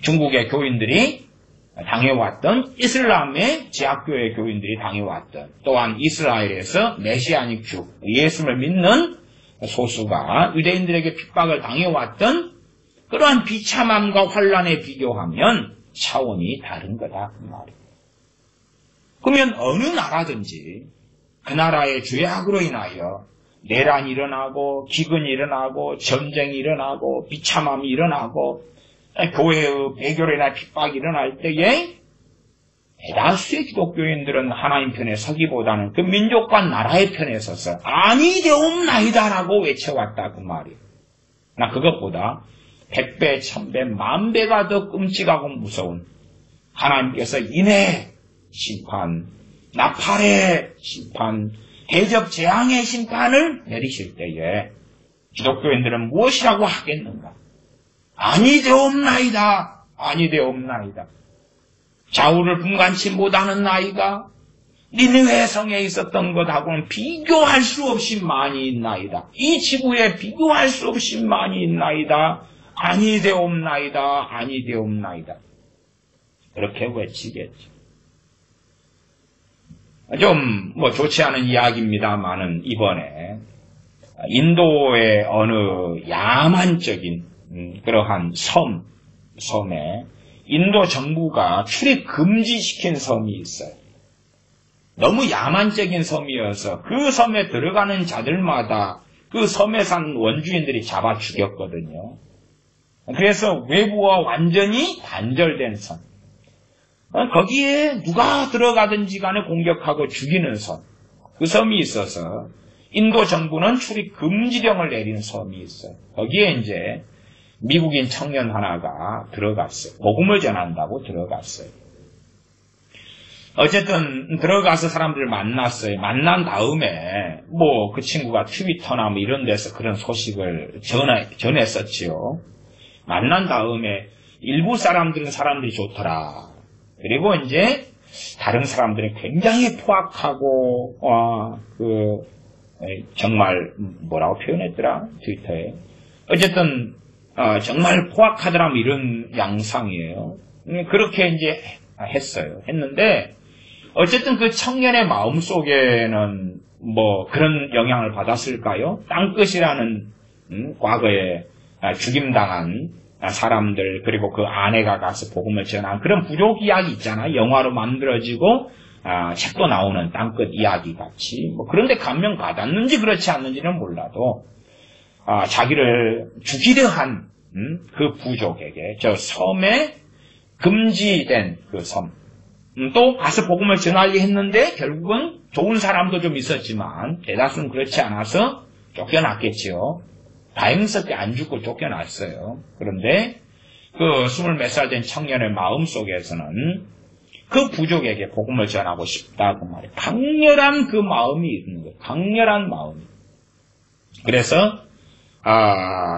중국의 교인들이 당해왔던 이슬람의 지하교회 교인들이 당해왔던 또한 이스라엘에서 메시아닉 주 예수를 믿는 소수가 유대인들에게 핍박을 당해왔던 그러한 비참함과 환란에 비교하면 차원이 다른 거다 그 말이에요. 그러면 어느 나라든지 그 나라의 죄악으로 인하여 내란이 일어나고 기근이 일어나고 전쟁이 일어나고 비참함이 일어나고 교회의 배교로나 핍박이 일어날 때에 대다수의 기독교인들은 하나님 편에 서기보다는 그 민족과 나라의 편에 서서 아니 되옵나이다라고 외쳐왔다 그 말이에요. 나 그것보다 100배, 1000배, 10,000배가 더 끔찍하고 무서운 하나님께서 인해 심판, 나팔의 심판, 대접 재앙의 심판을 내리실 때에 기독교인들은 무엇이라고 하겠는가? 아니 되옵나이다. 아니 되옵나이다. 좌우를 분간치 못하는 나이가 니느웨 성에 있었던 것하고는 비교할 수 없이 많이 있나이다. 이 지구에 비교할 수 없이 많이 있나이다. 아니 되옵나이다. 아니 되옵나이다. 그렇게 외치겠죠. 좀 좋지 않은 이야기입니다만은 이번에 인도의 어느 야만적인 그러한 섬에 인도 정부가 출입 금지시킨 섬이 있어요. 너무 야만적인 섬이어서 그 섬에 들어가는 자들마다 그 섬에 산 원주민들이 잡아 죽였거든요. 그래서 외부와 완전히 단절된 섬. 거기에 누가 들어가든지 간에 공격하고 죽이는 섬. 그 섬이 있어서 인도 정부는 출입 금지령을 내린 섬이 있어요. 거기에 이제 미국인 청년 하나가 들어갔어요. 복음을 전한다고 들어갔어요. 어쨌든 들어가서 사람들을 만났어요. 만난 다음에 뭐 그 친구가 트위터나 뭐 이런 데서 그런 소식을 전했었지요. 만난 다음에 일부 사람들은 사람들이 좋더라. 그리고 이제 다른 사람들은 굉장히 포악하고 정말 뭐라고 표현했더라 트위터에. 어쨌든 정말 포악하더라 뭐 이런 양상이에요. 그렇게 이제 했는데 어쨌든 그 청년의 마음 속에는 뭐 그런 영향을 받았을까요? 땅끝이라는 과거에 죽임당한 사람들, 그리고 그 아내가 가서 복음을 전한 그런 부족 이야기 있잖아요. 영화로 만들어지고 책도 나오는 땅끝 이야기 같이. 뭐 그런데 감명 받았는지 그렇지 않는지는 몰라도 자기를 죽이려 한 그 부족에게 저 섬에 금지된 그 섬, 또 가서 복음을 전하려 했는데 결국은 좋은 사람도 좀 있었지만 대다수는 그렇지 않아서 쫓겨났겠지요. 다행스럽게 안 죽고 쫓겨났어요. 그런데 그 20몇 살 된 청년의 마음 속에서는 그 부족에게 복음을 전하고 싶다고 말해요. 강렬한 그 마음이 있는 거예요. 강렬한 마음이. 그래서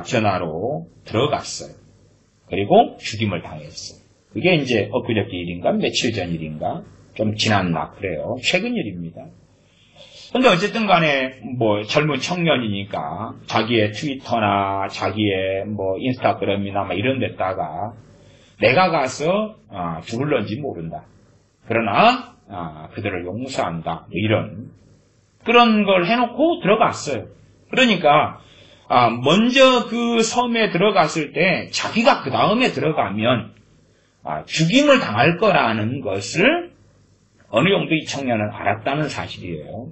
전화로 들어갔어요. 그리고 죽임을 당했어요. 그게 이제 엊그저께 일인가 며칠 전 일인가 좀 지났나 그래요. 최근 일입니다. 근데 어쨌든 간에 뭐 젊은 청년이니까 자기의 트위터나 자기의 뭐 인스타그램이나 뭐 이런 데다가 내가 가서 죽을런지 모른다. 그러나 그들을 용서한다. 뭐 이런 그런 걸 해놓고 들어갔어요. 그러니까 먼저 그 섬에 들어갔을 때 자기가 그 다음에 들어가면 죽임을 당할 거라는 것을 어느 정도 이 청년은 알았다는 사실이에요.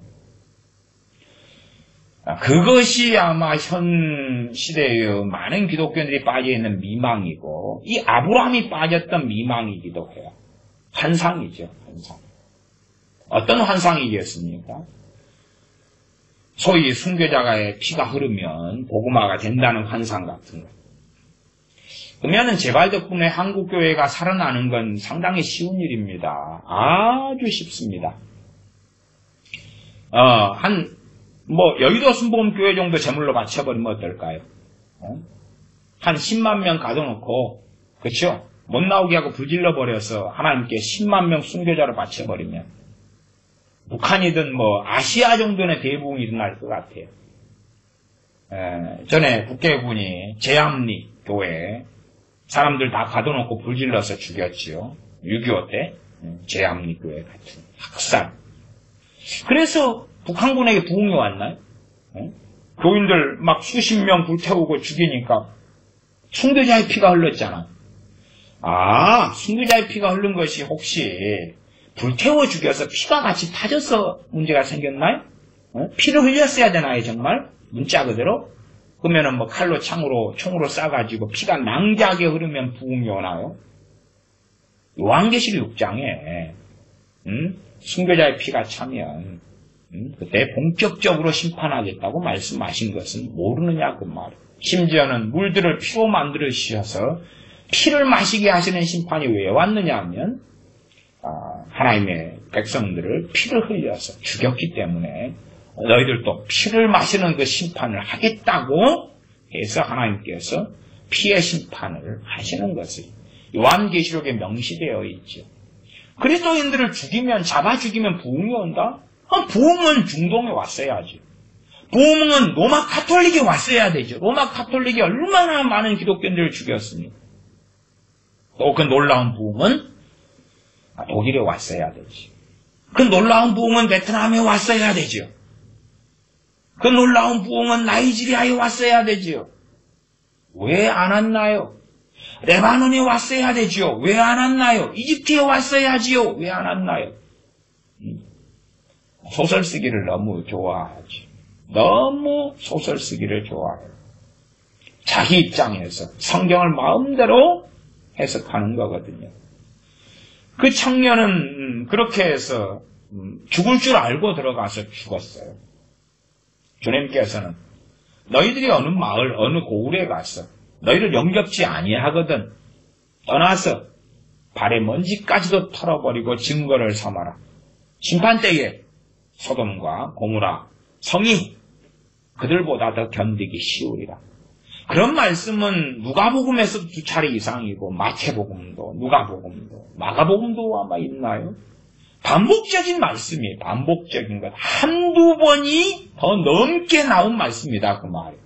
그것이 아마 현 시대의 많은 기독교인들이 빠져있는 미망이고 이 아브라함이 빠졌던 미망이기도 해요. 환상이죠. 환상. 어떤 환상이겠습니까? 소위 순교자의 피가 흐르면 복음화가 된다는 환상 같은 거. 그러면은 제발 덕분에 한국교회가 살아나는 건 상당히 쉬운 일입니다. 아주 쉽습니다. 여의도 순복음교회 정도 제물로 바쳐버리면 어떨까요? 한 10만 명 가둬놓고, 그쵸? 못 나오게 하고 불질러버려서 하나님께 10만 명 순교자로 바쳐버리면, 북한이든 아시아 정도의 대부흥이 일어날 것 같아요. 전에 국계군이 제암리 교회, 사람들 다 가둬놓고 불질러서 죽였지요. 6.25 때 제암리 교회 같은 학살. 그래서 북한군에게 부흥이 왔나요? 교인들 막 수십 명 불태우고 죽이니까 순교자의 피가 흘렀잖아. 순교자의 피가 흐른 것이 혹시 불태워 죽여서 피가 같이 타져서 문제가 생겼나요? 피를 흘렸어야 되나요, 정말? 문자 그대로? 그러면은 칼로 총으로 쏴가지고 피가 낭자하게 흐르면 부흥이 오나요? 요한계시록 6장에 순교자의 피가 차면 그때 본격적으로 심판하겠다고 말씀하신 것은 모르느냐 그 말. 심지어는 물들을 피로 만들으셔서 피를 마시게 하시는 심판이 왜 왔느냐 하면 하나님의 백성들을 피를 흘려서 죽였기 때문에 너희들도 피를 마시는 그 심판을 하겠다고 해서 하나님께서 피의 심판을 하시는 것을 요한계시록에 명시되어 있죠. 그리스도인들을 잡아 죽이면 부흥이 온다? 부흥은 중동에 왔어야지. 부흥은 로마 카톨릭에 왔어야 되죠. 로마 카톨릭이 얼마나 많은 기독교인들을 죽였습니까? 또 그 놀라운 부흥은 독일에 왔어야 되지. 그 놀라운 부흥은 베트남에 왔어야 되죠. 그 놀라운 부흥은 나이지리아에 왔어야 되지요. 왜 안 왔나요? 레바논에 왔어야 되지요. 왜 안 왔나요? 이집트에 왔어야지요. 왜 안 왔나요? 소설 쓰기를 너무 좋아하지. 너무 소설 쓰기를 좋아해요. 자기 입장에서 성경을 마음대로 해석하는 거거든요. 그 청년은 그렇게 해서 죽을 줄 알고 들어가서 죽었어요. 주님께서는 너희들이 어느 마을, 어느 고을에 가서 너희를 영접지 아니하거든. 떠나서 발의 먼지까지도 털어버리고 증거를 삼아라. 심판 때에 소돔과 고모라 성이 그들보다 더 견디기 쉬우리라. 그런 말씀은 누가복음에서 2차례 이상이고 마태복음도 누가복음도 마가복음도 아마 있나요? 반복적인 말씀이에요. 반복적인 것. 한두 번이 더 넘게 나온 말씀이다. 그 말이에요.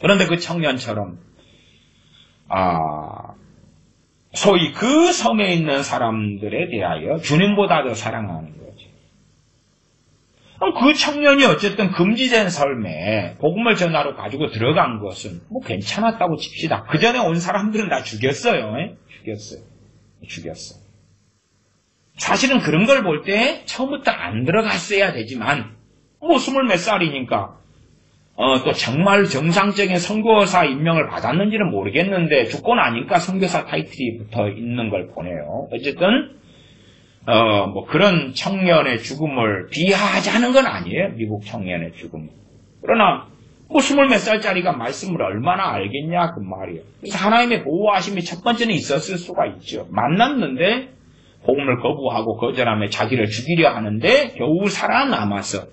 그런데 그 청년처럼 소위 그 섬에 있는 사람들에 대하여 주님보다 더 사랑하는 거죠. 그 청년이 어쨌든 금지된 삶에 복음을 전하러 가지고 들어간 것은 뭐 괜찮았다고 칩시다. 그 전에 온 사람들은 다 죽였어요. 죽였어. 사실은 그런 걸 볼 때 처음부터 안 들어갔어야 되지만 뭐 20몇 살이니까 또 정말 정상적인 선교사 임명을 받았는지는 모르겠는데 죽고 나니까 선교사 타이틀이 붙어 있는 걸 보네요. 어쨌든 뭐 그런 청년의 죽음을 비하하자는 건 아니에요. 미국 청년의 죽음. 그러나 뭐 20몇 살짜리가 말씀을 얼마나 알겠냐 그 말이에요. 그래서 하나님의 보호하심이 첫 번째는 있었을 수가 있죠. 만났는데 복음을 거부하고 거절하며 자기를 죽이려 하는데 겨우 살아남아서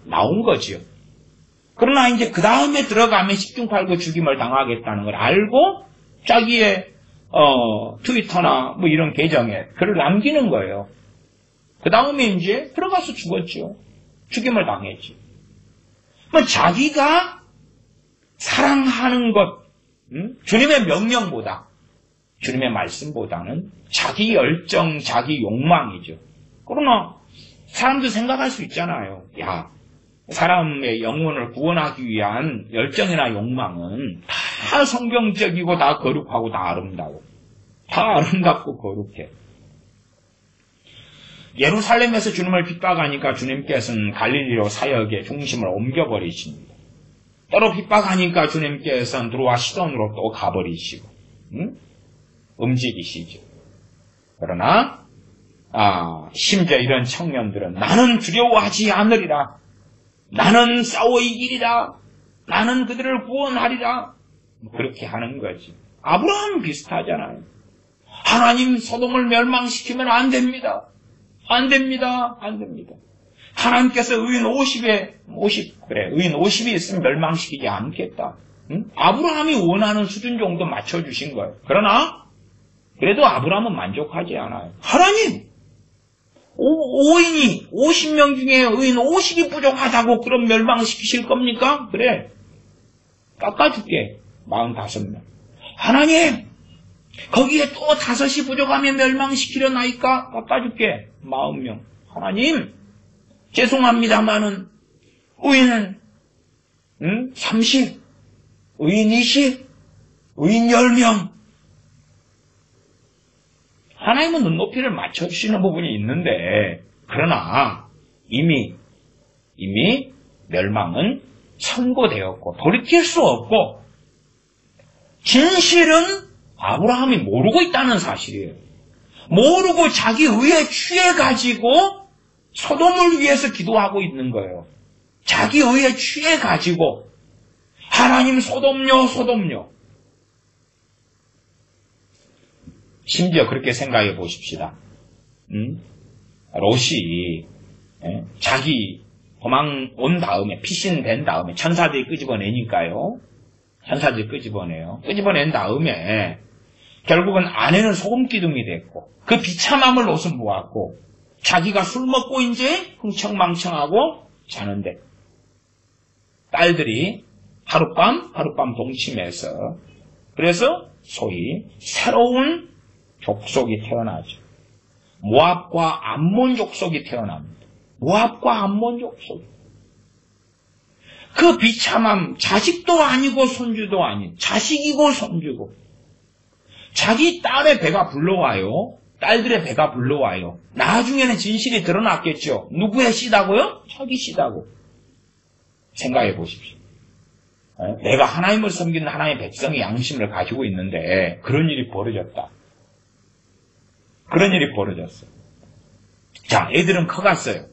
나온 거지요. 그러나 이제 그 다음에 들어가면 10중 8구 죽임을 당하겠다는 걸 알고 자기의 트위터나 뭐 이런 계정에 글을 남기는 거예요. 그 다음에 이제 들어가서 죽었죠. 죽임을 당했죠. 자기가 사랑하는 것, 주님의 명령보다, 주님의 말씀보다는 자기 열정, 자기 욕망이죠. 그러나 사람도 생각할 수 있잖아요. 야, 사람의 영혼을 구원하기 위한 열정이나 욕망은 다 성경적이고 다 거룩하고 다 아름다워. 다 아름답고 거룩해. 예루살렘에서 주님을 핍박하니까 주님께서는 갈릴리로 사역의 중심을 옮겨버리십니다. 따로 핍박하니까 주님께서는 들어와 시돈으로 또 가버리시고 움직이시죠. 그러나 심지어 이런 청년들은 나는 두려워하지 않으리라. 나는 싸워 이기리라. 나는 그들을 구원하리라. 그렇게 하는 거지. 아브라함 비슷하잖아요. 하나님 소돔을 멸망시키면 안 됩니다. 안 됩니다. 안 됩니다. 하나님께서 의인 50이 있으면 멸망시키지 않겠다. 아브라함이 원하는 수준 정도 맞춰주신 거예요. 그러나 그래도 아브라함은 만족하지 않아요. 하나님 50명 중에 의인 50이 부족하다고 그럼 멸망시키실 겁니까? 그래. 깎아줄게. 45명. 하나님 거기에 또 5이 부족하면 멸망시키려나이까? 깎아줄게. 40명. 하나님 죄송합니다마는 의인은 30, 의인 20, 의인 10명. 하나님은 눈높이를 맞춰주시는 부분이 있는데 그러나 이미 멸망은 선고되었고 돌이킬 수 없고 진실은 아브라함이 모르고 있다는 사실이에요. 모르고 자기 의에 취해가지고 소돔을 위해서 기도하고 있는 거예요. 자기 의에 취해가지고 하나님 소돔요. 심지어 그렇게 생각해 보십시다. 롯이 자기 도망 온 다음에 피신된 다음에 천사들이 끄집어내니까요. 천사들이 끄집어낸 다음에 결국은 아내는 소금 기둥이 됐고 그 비참함을 롯은 보았고 자기가 술 먹고 이제 흥청망청하고 자는데 딸들이 하룻밤 동침해서 그래서 소위 새로운 족속이 태어나죠. 모압과 암몬 족속이 태어납니다. 모압과 암몬 족속. 그 비참함, 자식도 아니고 손주도 아닌 자식이고 손주고 자기 딸의 배가 불러와요. 딸들의 배가 불러와요. 나중에는 진실이 드러났겠죠. 누구의 씨다고요? 자기 씨다고. 생각해 보십시오. 내가 하나님을 섬기는 하나님의 백성의 양심을 가지고 있는데 그런 일이 벌어졌다. 그런 일이 벌어졌어요. 자, 애들은 커갔어요.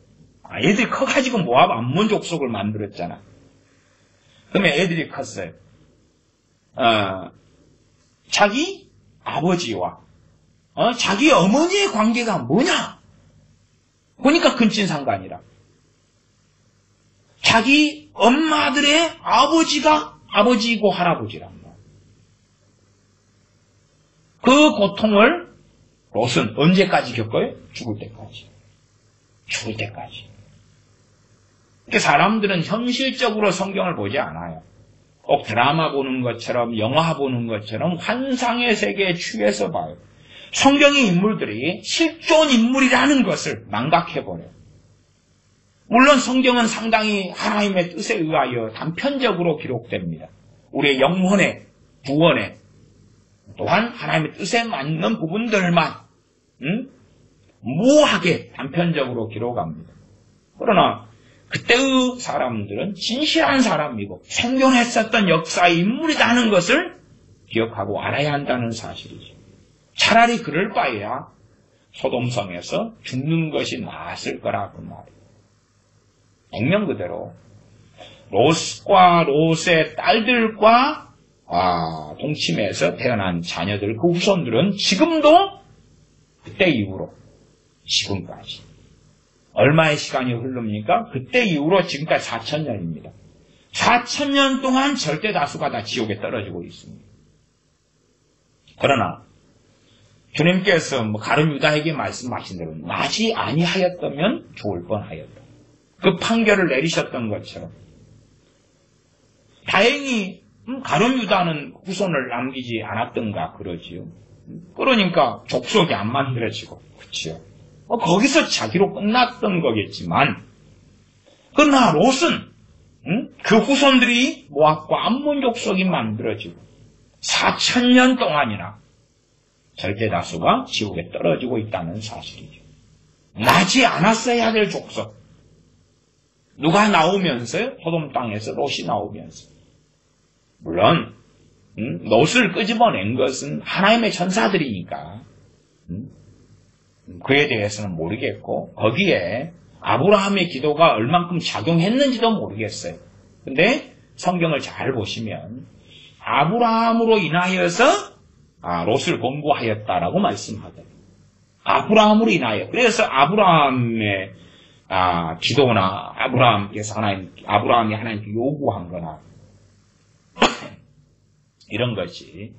애들이 커가지고 모압 암몬 족속을 만들었잖아. 그러면 애들이 컸어요. 자기 아버지와 자기 어머니의 관계가 뭐냐? 보니까 근친상간이라. 자기 엄마들의 아버지가 아버지이고 할아버지란 말이야. 그 고통을 롯은 언제까지 겪어요? 죽을 때까지. 죽을 때까지. 사람들은 현실적으로 성경을 보지 않아요. 꼭 드라마 보는 것처럼 영화 보는 것처럼 환상의 세계에 취해서 봐요. 성경의 인물들이 실존 인물이라는 것을 망각해버려요. 물론 성경은 상당히 하나님의 뜻에 의하여 단편적으로 기록됩니다. 우리의 영혼의 구원에 또한 하나님의 뜻에 맞는 부분들만 모호하게 단편적으로 기록합니다. 그러나 그때의 사람들은 진실한 사람이고 생존했었던 역사의 인물이라는 것을 기억하고 알아야 한다는 사실이죠. 차라리 그럴 바에야 소돔성에서 죽는 것이 나았을 거라 그 말이에요. 액면 그대로 롯과 롯의 딸들과 동침해서 태어난 자녀들, 그 후손들은 지금도 그때 이후로 지금까지 얼마의 시간이 흐릅니까? 그때 이후로 지금까지 4,000년입니다. 4,000년 동안 절대 다수가 다 지옥에 떨어지고 있습니다. 그러나 주님께서 가룟 유다에게 말씀하신 대로 나지 아니하였다면 좋을 뻔하였다. 그 판결을 내리셨던 것처럼 다행히 가룟 유다는 후손을 남기지 않았던가 그러지요. 그러니까 족속이 안 만들어지고 그렇죠. 거기서 자기로 끝났던 거겠지만 그러나 롯은 그 후손들이 모압과 암몬 족속이 만들어지고 4,000년 동안이나 절대 다수가 지옥에 떨어지고 있다는 사실이죠. 나지 않았어야 될 족속. 누가 나오면서요? 소돔 땅에서 롯이 나오면서. 물론 롯을 끄집어낸 것은 하나님의 천사들이니까 그에 대해서는 모르겠고 거기에 아브라함의 기도가 얼만큼 작용했는지도 모르겠어요. 근데 성경을 잘 보시면 아브라함으로 인하여서 롯을 권고하였다라고 말씀하더라고요. 아브라함으로 인하여. 그래서 아브라함의 기도나 아브라함이 하나님께 요구한 거나 이런 것이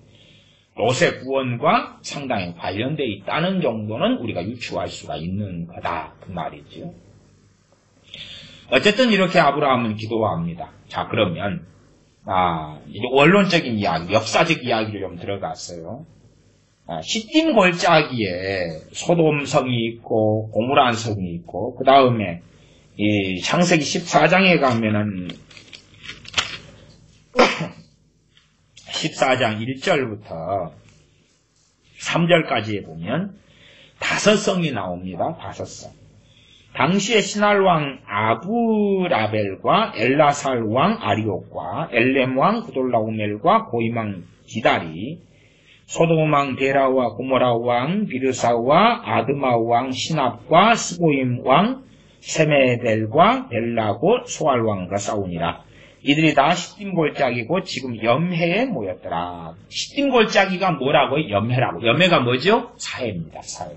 롯의 구원과 상당히 관련되어 있다는 정도는 우리가 유추할 수가 있는 거다 그 말이죠. 어쨌든 이렇게 아브라함은 기도합니다. 자, 그러면 이제 원론적인 이야기, 역사적 이야기를 좀 들어갔어요. 시딤 골짜기에 소돔성이 있고 고무란 성이 있고 그 다음에 이 창세기 14장에 가면은 14장 1절부터 3절까지에 보면 5성이 나옵니다. 5성. 당시에 신할왕 아브라벨과 엘라살왕 아리옥과 엘렘왕 구돌라오멜과 고임왕 기달이 소돔왕 베라와 고모라왕 비르사와 아드마왕 시납과 스보임왕 세메벨과 벨라고 소알왕과 싸우니라. 이들이 다 시딤골짜기고 지금 염해에 모였더라. 시딤골짜기가 뭐라고요? 염해라고. 염해가 뭐죠? 사해입니다. 사해.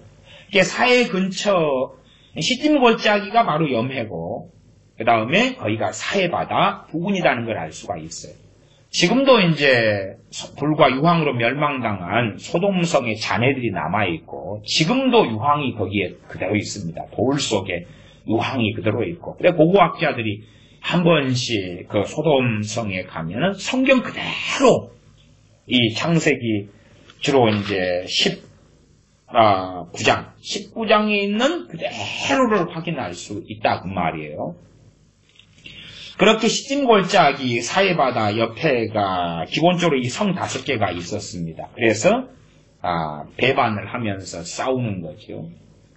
이게 사해 근처 시딤골짜기가 바로 염해고 그 다음에 거기가 사해바다 부근이라는 걸 알 수가 있어요. 지금도 이제 불과 유황으로 멸망당한 소돔성의 잔해들이 남아있고 지금도 유황이 거기에 그대로 있습니다. 돌 속에 유황이 그대로 있고 그래 고고학자들이 한 번씩 그 소돔성에 가면은 성경 그대로 이 창세기 주로 이제 19장에 있는 그대로를 확인할 수 있다 그 말이에요. 그렇게 시딤골짜기 사해바다 옆에가 기본적으로 이 성 5개가 있었습니다. 그래서 배반을 하면서 싸우는 거죠.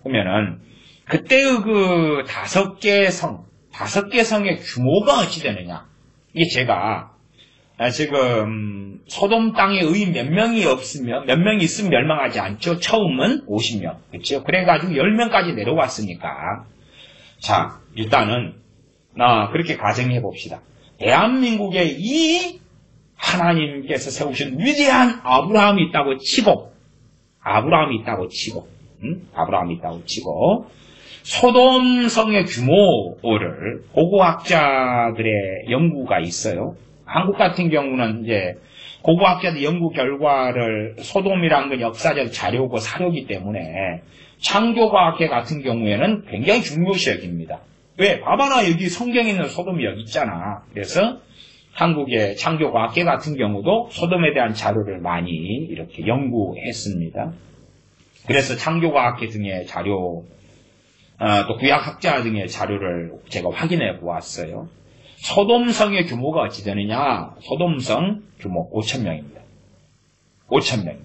그러면은 그때의 그 5개 성의 규모가 어찌 되느냐? 이게 제가 지금 소돔 땅에 의인 몇 명이 있으면 멸망하지 않죠. 처음은 50명. 그렇죠? 그래가지고 10명까지 내려왔으니까. 자, 일단은 그렇게 가정해 봅시다. 대한민국의 이 하나님께서 세우신 위대한 아브라함이 있다고 치고, 아브라함이 있다고 치고, 소돔성의 규모를 고고학자들의 연구가 있어요. 한국 같은 경우는 이제 고고학자들 연구 결과를 소돔이라는 건 역사적 자료고 사료이기 때문에 창조과학계 같은 경우에는 굉장히 중요시 여깁니다. 왜? 봐봐라, 여기 성경에 있는 소돔이 여기 있잖아. 그래서 한국의 창조과학계 같은 경우도 소돔에 대한 자료를 많이 이렇게 연구했습니다. 그래서 창조과학계 등의 자료, 또 구약학자 등의 자료를 제가 확인해 보았어요. 소돔성의 규모가 어찌 되느냐? 소돔성 규모 5,000명입니다. 5,000명.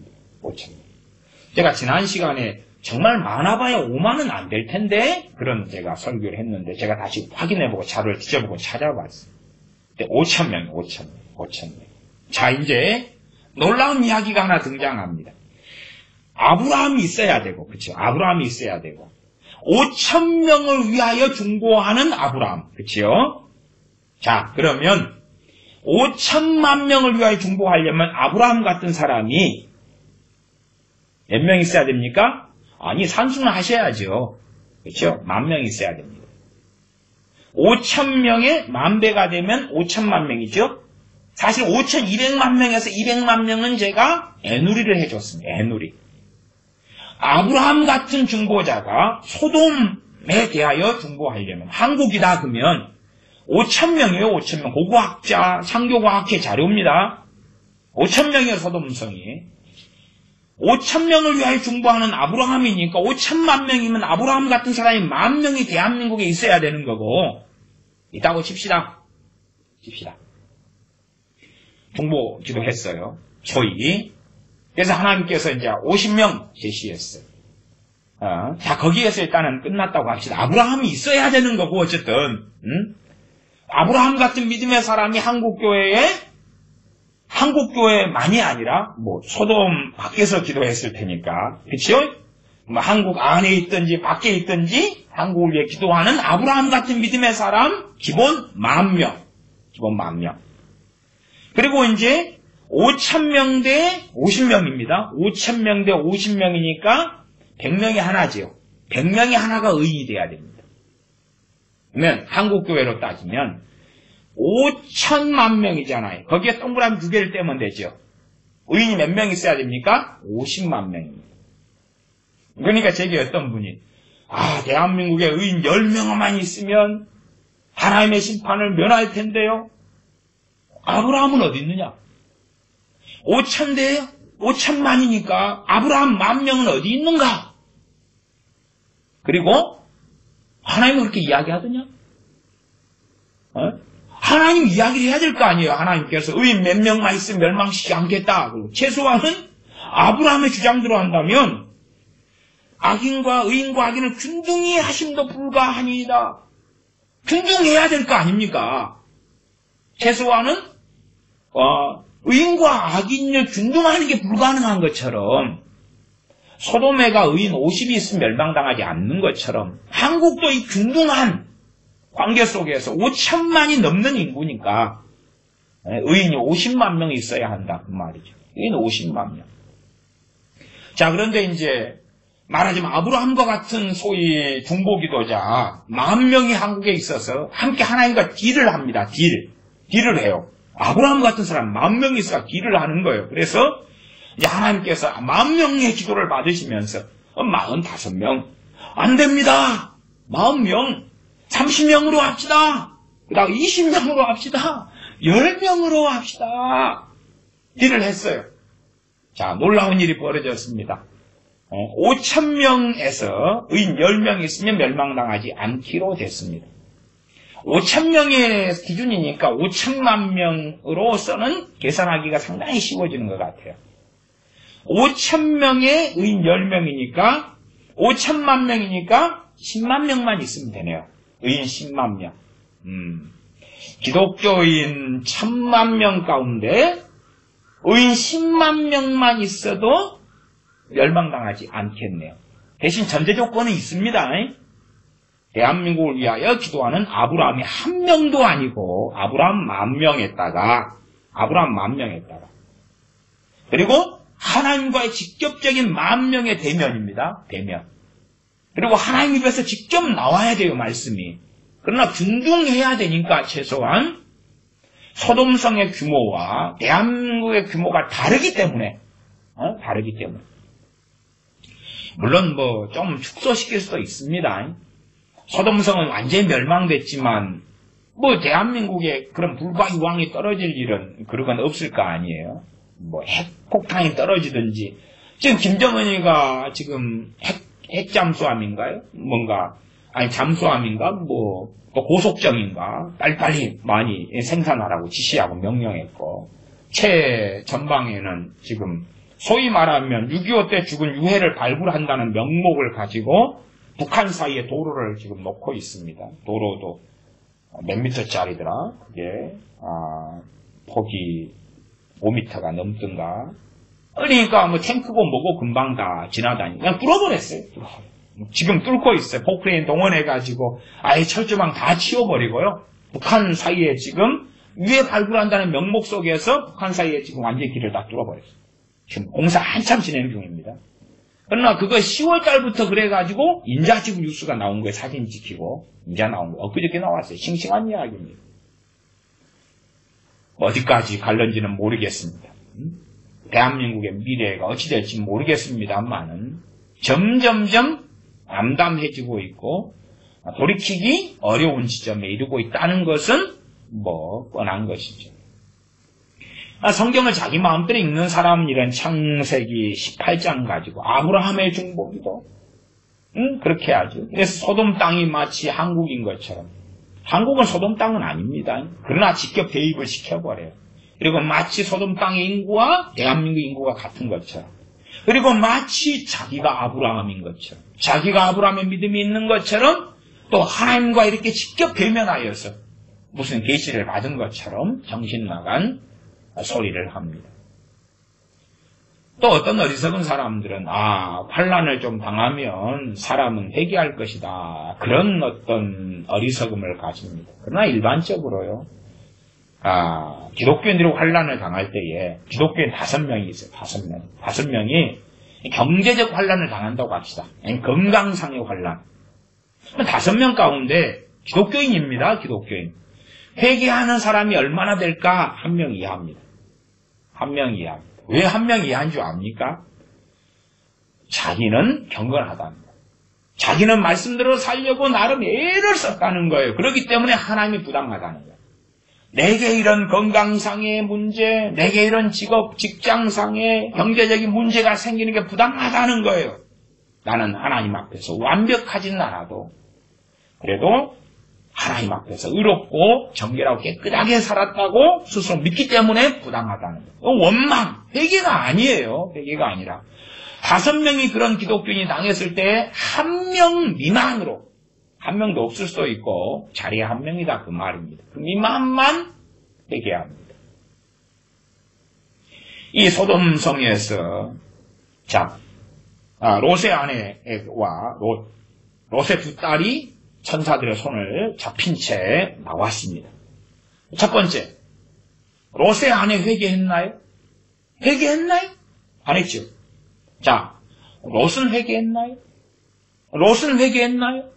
제가 지난 시간에 정말 많아봐야 5만은 안 될 텐데, 그런 제가 설교를 했는데, 제가 다시 확인해보고 자료를 뒤져보고 찾아봤어요. 5,000명. 자, 이제 놀라운 이야기가 하나 등장합니다. 아브라함이 있어야 되고, 그쵸? 아브라함이 있어야 되고, 5,000명을 위하여 중보하는 아브라함, 그쵸? 자, 그러면 5천만 명을 위하여 중보하려면 아브라함 같은 사람이 몇 명 있어야 됩니까? 아니, 산수는 하셔야죠. 그렇죠? 10,000명 있어야 됩니다. 5,000명에 10,000배가 되면 5천만 명이죠. 사실 5,200만 명에서 200만 명은 제가 애누리를 해줬습니다. 애누리. 아브라함 같은 중보자가 소돔에 대하여 중보하려면, 한국이다 그러면 5,000명이에요. 5,000명. 고고학자, 창조과학회 자료입니다. 5,000명이에요. 소돔성이. 5,000명을 위하여 중보하는 아브라함이니까 5천만 명이면 아브라함 같은 사람이 10,000명이 대한민국에 있어야 되는 거고, 있다고 칩시다. 중보 기도했어요. 소위. 그래서 하나님께서 이제 50명 제시했어요. 자, 거기에서 일단은 끝났다고 합시다. 아브라함이 있어야 되는 거고, 어쨌든, 아브라함 같은 믿음의 사람이 한국교회만이 아니라, 소돔 밖에서 기도했을 테니까, 그치요? 한국 안에 있든지 밖에 있든지, 한국을 위해 기도하는 아브라함 같은 믿음의 사람, 기본 10,000명. 그리고 이제, 5,000명 대 50명입니다. 5,000명 대 50명이니까, 100명이 하나지요. 100명이 하나가 의인이 돼야 됩니다. 그러면, 한국교회로 따지면, 5천만 명이잖아요. 거기에 동그라미 2개를 떼면 되죠. 의인이 몇 명 있어야 됩니까? 50만 명입니다. 그러니까 제게 어떤 분이, 대한민국에 의인 10명만 있으면 하나님의 심판을 면할 텐데요. 아브라함은 어디 있느냐? 5,000대예요? 5천만이니까 아브라함 10,000명은 어디 있는가? 그리고 하나님은 그렇게 이야기하더냐? 하나님 이야기를 해야 될 거 아니에요. 하나님께서 의인 몇 명만 있으면 멸망시키지 않겠다. 그리고 최소한은 아브라함의 주장대로 한다면 악인과 의인과 악인을 균등히 하심도 불가하니이다. 균등해야 될 거 아닙니까? 최소한은 의인과 악인을 균등하는 게 불가능한 것처럼, 소돔에가 의인 50이 있으면 멸망당하지 않는 것처럼, 한국도 이 균등한 관계 속에서 5천만이 넘는 인구니까 의인이 50만 명이 있어야 한다 그 말이죠. 의인 50만 명. 자, 그런데 이제 말하자면 아브라함과 같은 소위 중보기도자 10,000명이 한국에 있어서 함께 하나님과 딜을 합니다. 딜을 해요. 아브라함 같은 사람 10,000명이 있어서 딜을 하는 거예요. 그래서 이제 하나님께서 10,000명의 기도를 받으시면서 45명 안 됩니다. 40명 30명으로 합시다. 그 다음 20명으로 합시다. 10명으로 합시다. 일을 했어요. 자, 놀라운 일이 벌어졌습니다. 5,000명에서 의인 10명 있으면 멸망당하지 않기로 됐습니다. 5,000명의 기준이니까 5천만 명으로서는 계산하기가 상당히 쉬워지는 것 같아요. 5,000명의 의인 10명이니까 5천만 명이니까 10만 명만 있으면 되네요. 의인 10만 명. 기독교인 1,000만 명 가운데 의인 10만 명만 있어도 멸망당하지 않겠네요. 대신 전제 조건은 있습니다. 대한민국을 위하여 기도하는 아브라함이 1명도 아니고 아브라함 10,000명에다가 아브라함 10,000명에다가. 그리고 하나님과의 직접적인 10,000명의 대면입니다. 대면. 그리고 하나님 입에서 직접 나와야 돼요, 말씀이. 그러나 균등해야 되니까 최소한 소돔성의 규모와 대한민국의 규모가 다르기 때문에, 물론 뭐 좀 축소시킬 수도 있습니다. 소돔성은 완전히 멸망됐지만 뭐 대한민국에 그런 불과 유황이 떨어질 일은 그런 건 없을 거 아니에요. 뭐 핵폭탄이 떨어지든지 지금 김정은이가 지금 핵잠수함인가요? 뭔가 아니 잠수함인가 뭐 또 고속정인가 빨리빨리 많이 생산하라고 지시하고 명령했고 최전방에는 지금 소위 말하면 6.25 때 죽은 유해를 발굴한다는 명목을 가지고 북한 사이에 도로를 지금 놓고 있습니다. 도로도 몇 미터짜리더라. 그게 폭이 5미터가 넘던가. 그러니까 뭐 탱크고 뭐고 금방 다 지나다니 그냥 뚫어버렸어요. 지금 뚫고 있어요. 포크레인 동원해가지고 아예 철조망 다 치워버리고요. 북한 사이에 지금 유해 발굴한다는 명목 속에서 북한 사이에 지금 완전히 길을 다 뚫어버렸어요. 지금 공사 한참 진행 중입니다. 그러나 그거 10월 달부터 그래가지고 인자지구 뉴스가 나온 거예요. 사진 찍히고 인자 나온 거예요. 엊그저께 나왔어요. 싱싱한 이야기입니다. 어디까지 갈는지는 모르겠습니다. 대한민국의 미래가 어찌 될지 모르겠습니다만은 점점점 암담해지고 있고 돌이키기 어려운 지점에 이르고 있다는 것은 뭐 뻔한 것이죠. 성경을 자기 마음대로 읽는 사람은 이런 창세기 18장 가지고 아브라함의 중보기도 그렇게 하죠. 그래서 소돔 땅이 마치 한국인 것처럼 한국은 소돔 땅은 아닙니다. 그러나 직접 대입을 시켜버려요. 그리고 마치 소돔 땅의 인구와 대한민국 인구가 같은 것처럼 그리고 마치 자기가 아브라함인 것처럼 자기가 아브라함의 믿음이 있는 것처럼 또 하나님과 이렇게 직접 대면하여서 무슨 계시를 받은 것처럼 정신 나간 소리를 합니다. 또 어떤 어리석은 사람들은 환난을 좀 당하면 사람은 회개할 것이다. 그런 어떤 어리석음을 가집니다. 그러나 일반적으로요. 기독교인들이 환난을 당할 때에 기독교인 5명이 있어요. 5명. 5명이 경제적 환난을 당한다고 합시다. 건강상의 환난. 5명 가운데 기독교인입니다. 기독교인. 회개하는 사람이 얼마나 될까? 1명 이하입니다. 1명 이하입니다. 왜 1명 이하인 줄 압니까? 자기는 경건하답니다. 자기는 말씀대로 살려고 나름 애를 썼다는 거예요. 그렇기 때문에 하나님이 부당하다는 거예요. 내게 이런 건강상의 문제, 내게 이런 직장상의 경제적인 문제가 생기는 게 부당하다는 거예요. 나는 하나님 앞에서 완벽하지는 않아도 그래도 하나님 앞에서 의롭고 정결하고 깨끗하게 살았다고 스스로 믿기 때문에 부당하다는 거예요. 원망, 회개가 아니에요. 회개가 아니라 5명이 그런 기독교인이 당했을 때 1명 미만으로 1명도 없을 수도 있고 자리에 1명이다 그 말입니다. 그 미만만 회개합니다. 이 소돔성에서 롯의 아내와 롯의 2딸이 천사들의 손을 잡힌 채 나왔습니다. 첫 번째, 롯의 아내 회개했나요? 회개했나요? 안 했죠. 롯은 회개했나요? 롯은 회개했나요?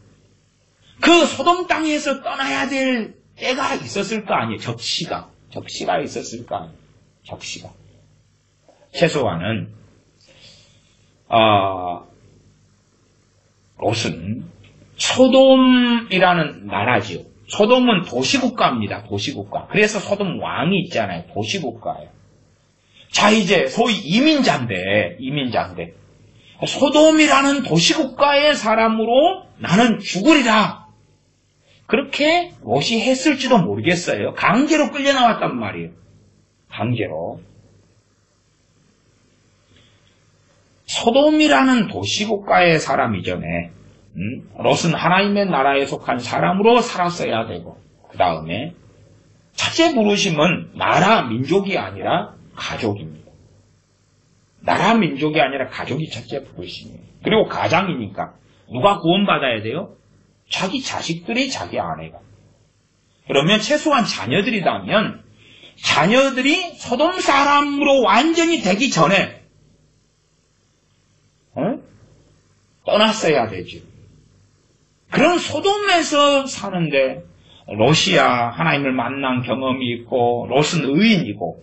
그 소돔 땅에서 떠나야 될 때가 있었을 거 아니에요. 적시가 있었을 거 아니에요. 적시가. 최소한은 롯은 소돔이라는 나라지요. 소돔은 도시국가입니다. 도시국가. 그래서 소돔 왕이 있잖아요. 도시국가예요. 이제 소위 이민자인데 소돔이라는 도시국가의 사람으로 나는 죽으리라. 그렇게 롯이 했을지도 모르겠어요. 강제로 끌려나왔단 말이에요. 강제로. 소돔이라는 도시국가의 사람 이전에 롯은 하나님의 나라에 속한 사람으로 살았어야 되고 그 다음에 첫째 부르심은 나라 민족이 아니라 가족입니다. 나라 민족이 아니라 가족이 첫째 부르심이에요. 그리고 가장이니까 누가 구원받아야 돼요? 자기 자식들이 자기 아내가. 그러면 최소한 자녀들이라면 자녀들이 소돔 사람으로 완전히 되기 전에 떠났어야 되죠. 그런 소돔에서 사는데 롯이야 하나님을 만난 경험이 있고 롯은 의인이고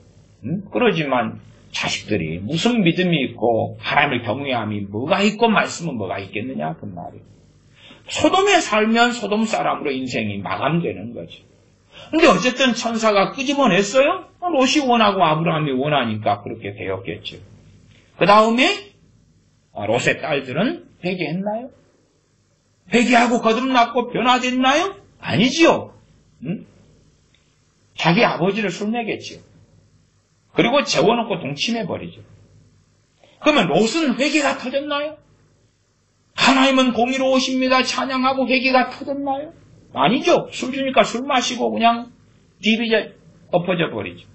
그러지만 자식들이 무슨 믿음이 있고 하나님을 경외함이 뭐가 있고 말씀은 뭐가 있겠느냐 그 말이에요. 소돔에 살면 소돔 사람으로 인생이 마감되는 거죠. 근데 어쨌든 천사가 끄집어냈어요. 롯이 원하고 아브라함이 원하니까 그렇게 되었겠죠. 그 다음에 롯의 딸들은 회개했나요? 회개하고 거듭났고 변화됐나요? 아니지요. 자기 아버지를 술내겠지요. 그리고 재워놓고 동침해버리죠. 그러면 롯은 회개가 터졌나요? 하나님은 공의로우십니다. 찬양하고 회개가 터졌나요? 아니죠. 술 주니까 술 마시고 그냥 디비져 엎어져 버리죠.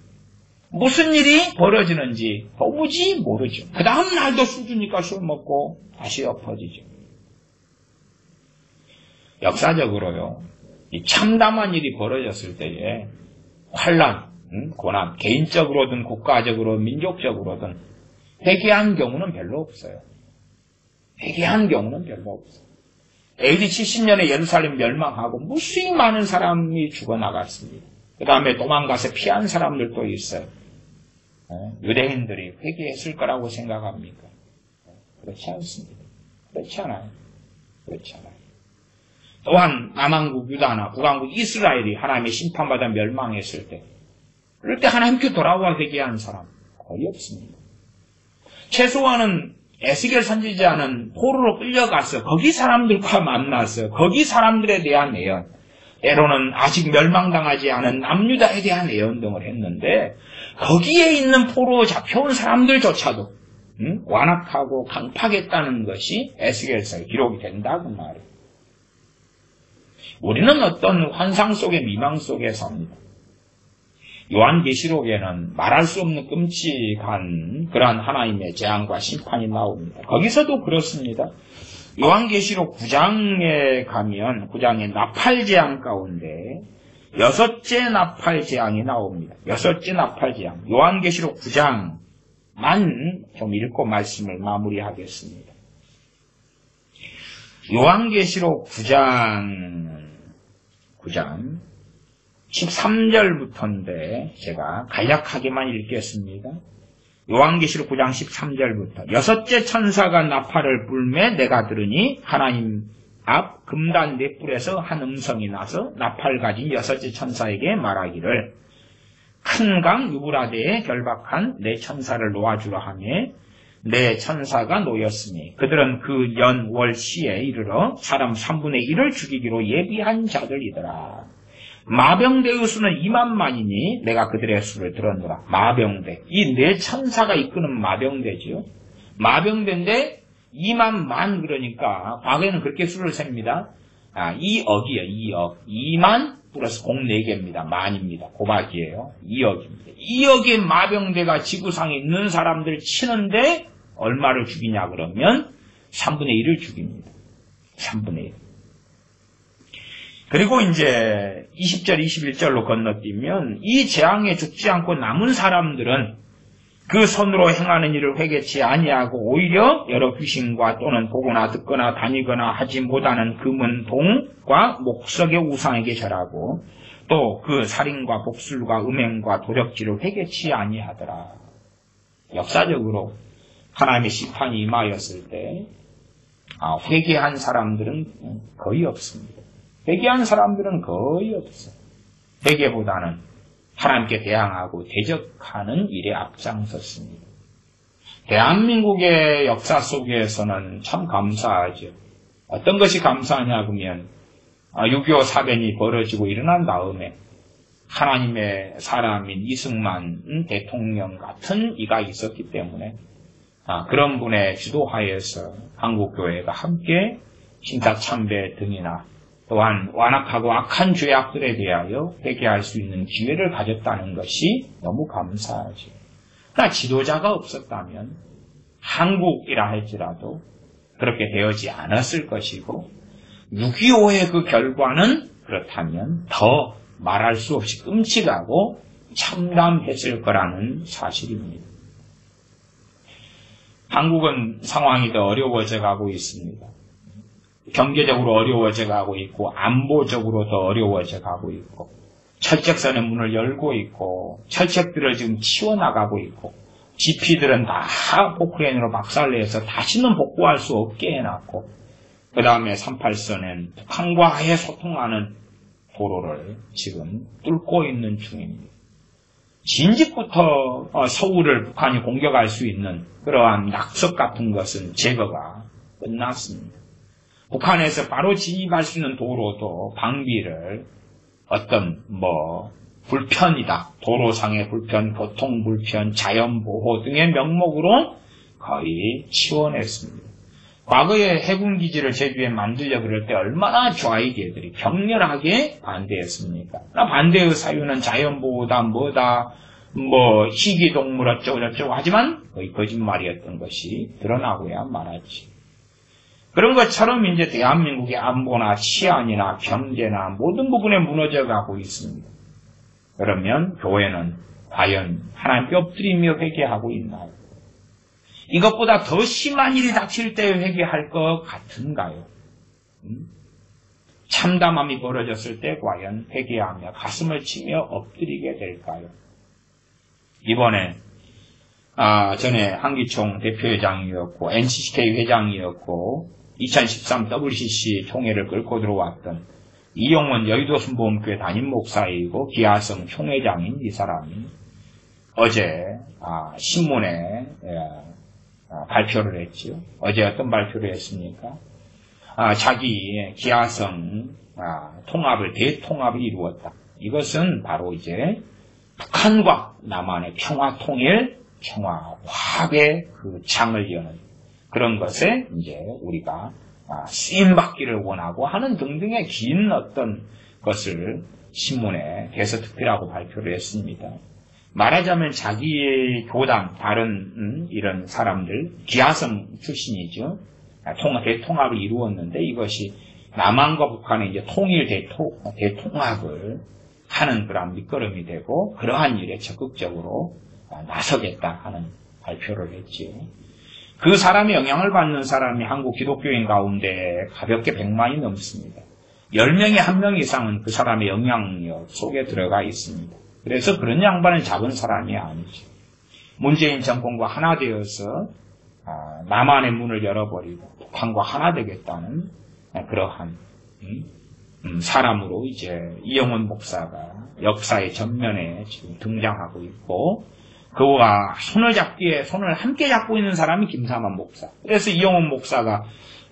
무슨 일이 벌어지는지 도무지 모르죠. 그 다음 날도 술 주니까 술 먹고 다시 엎어지죠. 역사적으로요. 이 참담한 일이 벌어졌을 때에 환난, 고난, 개인적으로든 국가적으로 민족적으로든 회개한 경우는 별로 없어요. 회개한 경우는 별로 없어요. AD 70년에 예루살렘 멸망하고 무수히 많은 사람이 죽어나갔습니다. 그 다음에 도망가서 피한 사람들도 있어요. 유대인들이 회개했을 거라고 생각합니까? 그렇지 않습니다. 그렇지 않아요. 그렇지 않아요. 또한 남한국 유다나 북한국 이스라엘이 하나님의 심판받아 멸망했을 때 그럴 때 하나님께 돌아와 회개한 사람 거의 없습니다. 최소한은 에스겔 선지자는 포로로 끌려가서 거기 사람들과 만나서 거기 사람들에 대한 예언, 때로는 아직 멸망당하지 않은 남유다에 대한 예언 등을 했는데 거기에 있는 포로 잡혀온 사람들조차도 완악하고 강팍했다는 것이 에스겔서에 기록이 된다고 말해요. 우리는 어떤 환상 속의 미망 속에 삽니다. 요한계시록에는 말할 수 없는 끔찍한 그러한 하나님의 재앙과 심판이 나옵니다. 거기서도 그렇습니다. 요한계시록 9장에 가면 9장의 나팔재앙 가운데 6째 나팔재앙이 나옵니다. 6째 나팔재앙. 요한계시록 9장만 좀 읽고 말씀을 마무리하겠습니다. 요한계시록 9장 13절부터인데 제가 간략하게만 읽겠습니다. 요한계시록 9장 13절부터 6째 천사가 나팔을 불매 내가 들으니 하나님 앞 금단 넷불에서 한 음성이 나서 나팔 가진 6째 천사에게 말하기를 큰 강 유브라데에 결박한 내 천사를 놓아주라 하며 내 천사가 놓였으니 그들은 그 연 월 시에 이르러 사람 3분의 1을 죽이기로 예비한 자들이더라. 마병대의 수는 2만만이니 내가 그들의 수를 들었노라. 마병대. 이 네 천사가 이끄는 마병대지요. 마병대인데 2만만 그러니까 과거에는 그렇게 수를 셉니다. 2억이에요. 2억. 2만 플러스 04개입니다. 만입니다. 고박이에요. 2억입니다. 2억의 마병대가 지구상에 있는 사람들 치는데 얼마를 죽이냐 그러면 3분의 1을 죽입니다. 3분의 1. 그리고 이제 20절, 21절로 건너뛰면 이 재앙에 죽지 않고 남은 사람들은 그 손으로 행하는 일을 회개치 아니하고 오히려 여러 귀신과 또는 보거나 듣거나 다니거나 하지 못하는 금은 동과 목석의 우상에게 절하고 또 그 살인과 복술과 음행과 도적질을 회개치 아니하더라. 역사적으로 하나님의 심판이 임하였을 때 회개한 사람들은 거의 없습니다. 회개한 사람들은 거의 없어요. 회개보다는 하나님께 대항하고 대적하는 일에 앞장섰습니다. 대한민국의 역사 속에서는 참 감사하죠. 어떤 것이 감사하냐 그러면 6.25 사변이 벌어지고 일어난 다음에 하나님의 사람인 이승만 대통령 같은 이가 있었기 때문에 그런 분의 주도하에서 한국교회가 함께 신사참배 등이나 또한 완악하고 악한 죄악들에 대하여 회개할 수 있는 기회를 가졌다는 것이 너무 감사하죠. 그러나 지도자가 없었다면 한국이라 할지라도 그렇게 되어지 않았을 것이고 6.25의 그 결과는 그렇다면 더 말할 수 없이 끔찍하고 참담했을 거라는 사실입니다. 한국은 상황이 더 어려워져 가고 있습니다. 경제적으로 어려워져 가고 있고 안보적으로 더 어려워져 가고 있고 철책선의 문을 열고 있고 철책들을 지금 치워나가고 있고 GP들은 다 포크레인으로 박살내서 다시는 복구할 수 없게 해놨고 그 다음에 38선은 북한과 아예 소통하는 도로를 지금 뚫고 있는 중입니다. 진즉부터 서울을 북한이 공격할 수 있는 그러한 낙석 같은 것은 제거가 끝났습니다. 북한에서 바로 진입할 수 있는 도로도 방비를 어떤 불편이다, 도로상의 불편, 교통 불편, 자연보호 등의 명목으로 거의 치워냈습니다. 과거에 해군기지를 제주에 만들려고 그럴 때 얼마나 좌익애들이 격렬하게 반대했습니까? 반대의 사유는 자연보호다, 희귀동물 어쩌고저쩌고 하지만 거의 거짓말이었던 것이 드러나고야 말았지. 그런 것처럼 이제 대한민국의 안보나 치안이나 경제나 모든 부분에 무너져 가고 있습니다. 그러면 교회는 과연 하나님께 엎드리며 회개하고 있나요? 이것보다 더 심한 일이 닥칠 때 회개할 것 같은가요? 참담함이 벌어졌을 때 과연 회개하며 가슴을 치며 엎드리게 될까요? 이번에 전에 한기총 대표회장이었고 NCCK 회장이었고 2013 WCC 총회를 끌고 들어왔던 이용원 여의도순복음교회 담임 목사이고 기아성 총회장인 이 사람이 어제 신문에 발표를 했지요. 어제 어떤 발표를 했습니까? 자기 기아성 통합을 대통합을 이루었다. 이것은 바로 이제 북한과 남한의 평화 통일, 평화 화합의 그 장을 여는 그런 것에 이제 우리가 쓰임받기를 원하고 하는 등등의 긴 어떤 것을 신문에 대서특필하고 발표를 했습니다. 말하자면 자기의 교단, 다른 다른 사람들, 기아성 출신이죠. 대통합을 이루었는데 이것이 남한과 북한의 이제 통일 대통합을 하는 그런 밑거름이 되고 그러한 일에 적극적으로 나서겠다 하는 발표를 했지요. 그 사람의 영향을 받는 사람이 한국 기독교인 가운데 가볍게 100만이 넘습니다. 10명에 1명 이상은 그 사람의 영향력 속에 들어가 있습니다. 그래서 그런 양반은 작은 사람이 아니죠. 문재인 정권과 하나 되어서 남한의 문을 열어버리고 북한과 하나 되겠다는 그러한 사람으로 이제 이영원 목사가 역사의 전면에 지금 등장하고 있고 그와 손을 함께 잡고 있는 사람이 김사만 목사. 그래서 이영원 목사가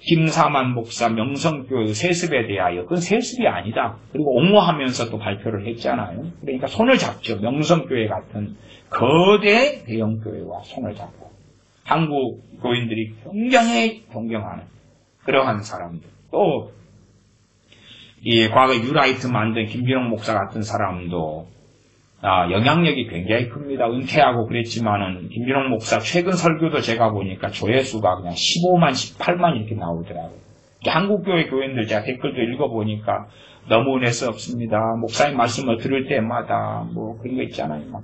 김사만 목사 명성교회 세습에 대하여 그건 세습이 아니다. 그리고 옹호하면서 또 발표를 했잖아요. 그러니까 손을 잡죠. 명성교회 같은 거대 대형교회와 손을 잡고 한국 교인들이 굉장히 존경하는 그러한 사람들. 또 이 과거 유라이트 만든 김진홍 목사 같은 사람도 영향력이 굉장히 큽니다. 은퇴하고 그랬지만은 김진홍 목사 최근 설교도 제가 보니까 조회수가 그냥 15만, 18만 이렇게 나오더라고요. 한국교회 교인들 제가 댓글도 읽어보니까 너무 은혜스럽습니다. 목사님 말씀을 들을 때마다 그런 거 있잖아요.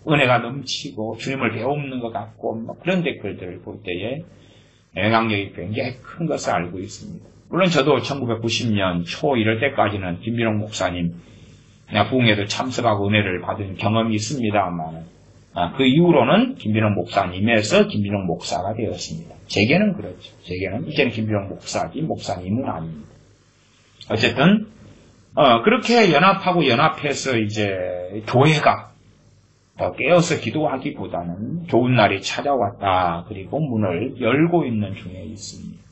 은혜가 넘치고 주님을 배우는 것 같고 그런 댓글들을 볼 때에 영향력이 굉장히 큰 것을 알고 있습니다. 물론 저도 1990년 초 이럴 때까지는 김진홍 목사님 부흥회도 참석하고 은혜를 받은 경험이 있습니다만 그 이후로는 김진홍 목사님에서 김진홍 목사가 되었습니다. 제게는 그렇죠. 제게는 이제는 김진홍 목사지 목사님은 아닙니다. 어쨌든 그렇게 연합하고 연합해서 이제 교회가 더 깨어서 기도하기보다는 좋은 날이 찾아왔다. 그리고 문을 열고 있는 중에 있습니다.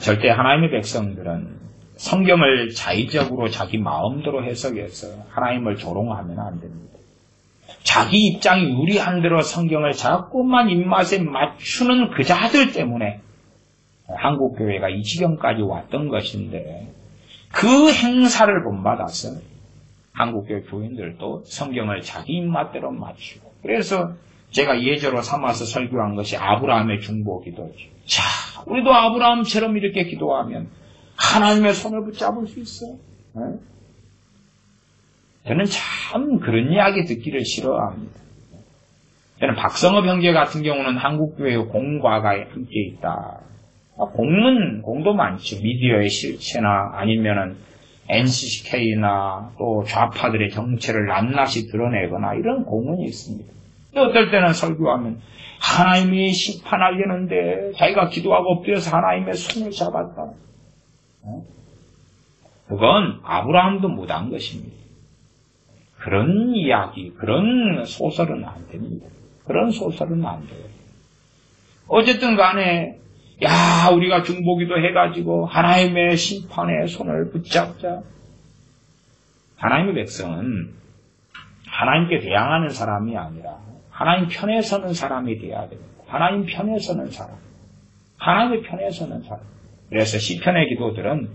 절대 하나님의 백성들은 성경을 자의적으로 자기 마음대로 해석해서 하나님을 조롱하면 안 됩니다. 자기 입장이 유리한 대로 성경을 자꾸만 입맛에 맞추는 그 자들 때문에 한국교회가 이 지경까지 왔던 것인데 그 행사를 본받아서 한국교회 교인들도 성경을 자기 입맛대로 맞추고 그래서 제가 예제로 삼아서 설교한 것이 아브라함의 중보 기도죠. 자, 우리도 아브라함처럼 이렇게 기도하면 하나님의 손을 붙잡을 수 있어요. 저는 참 그런 이야기 듣기를 싫어합니다. 저는 박성업 형제 같은 경우는 한국교회의 공과가 함께 있다. 공도 많죠. 미디어의 실체나 아니면은 NCCK나 또 좌파들의 정체를 낱낱이 드러내거나 이런 공문이 있습니다. 또 어떨 때는 설교하면 하나님이 심판하려는데 자기가 기도하고 엎드려서 하나님의 손을 잡았다. 그건 아브라함도 못한 것입니다. 그런 이야기, 그런 소설은 안 됩니다. 그런 소설은 안 돼요. 어쨌든 간에 야, 우리가 중보기도 해가지고 하나님의 심판의 손을 붙잡자. 하나님의 백성은 하나님께 대항하는 사람이 아니라 하나님 편에 서는 사람이 돼야 됩니다. 하나님 편에 서는 사람. 하나님의 편에 서는 사람. 그래서 시편의 기도들은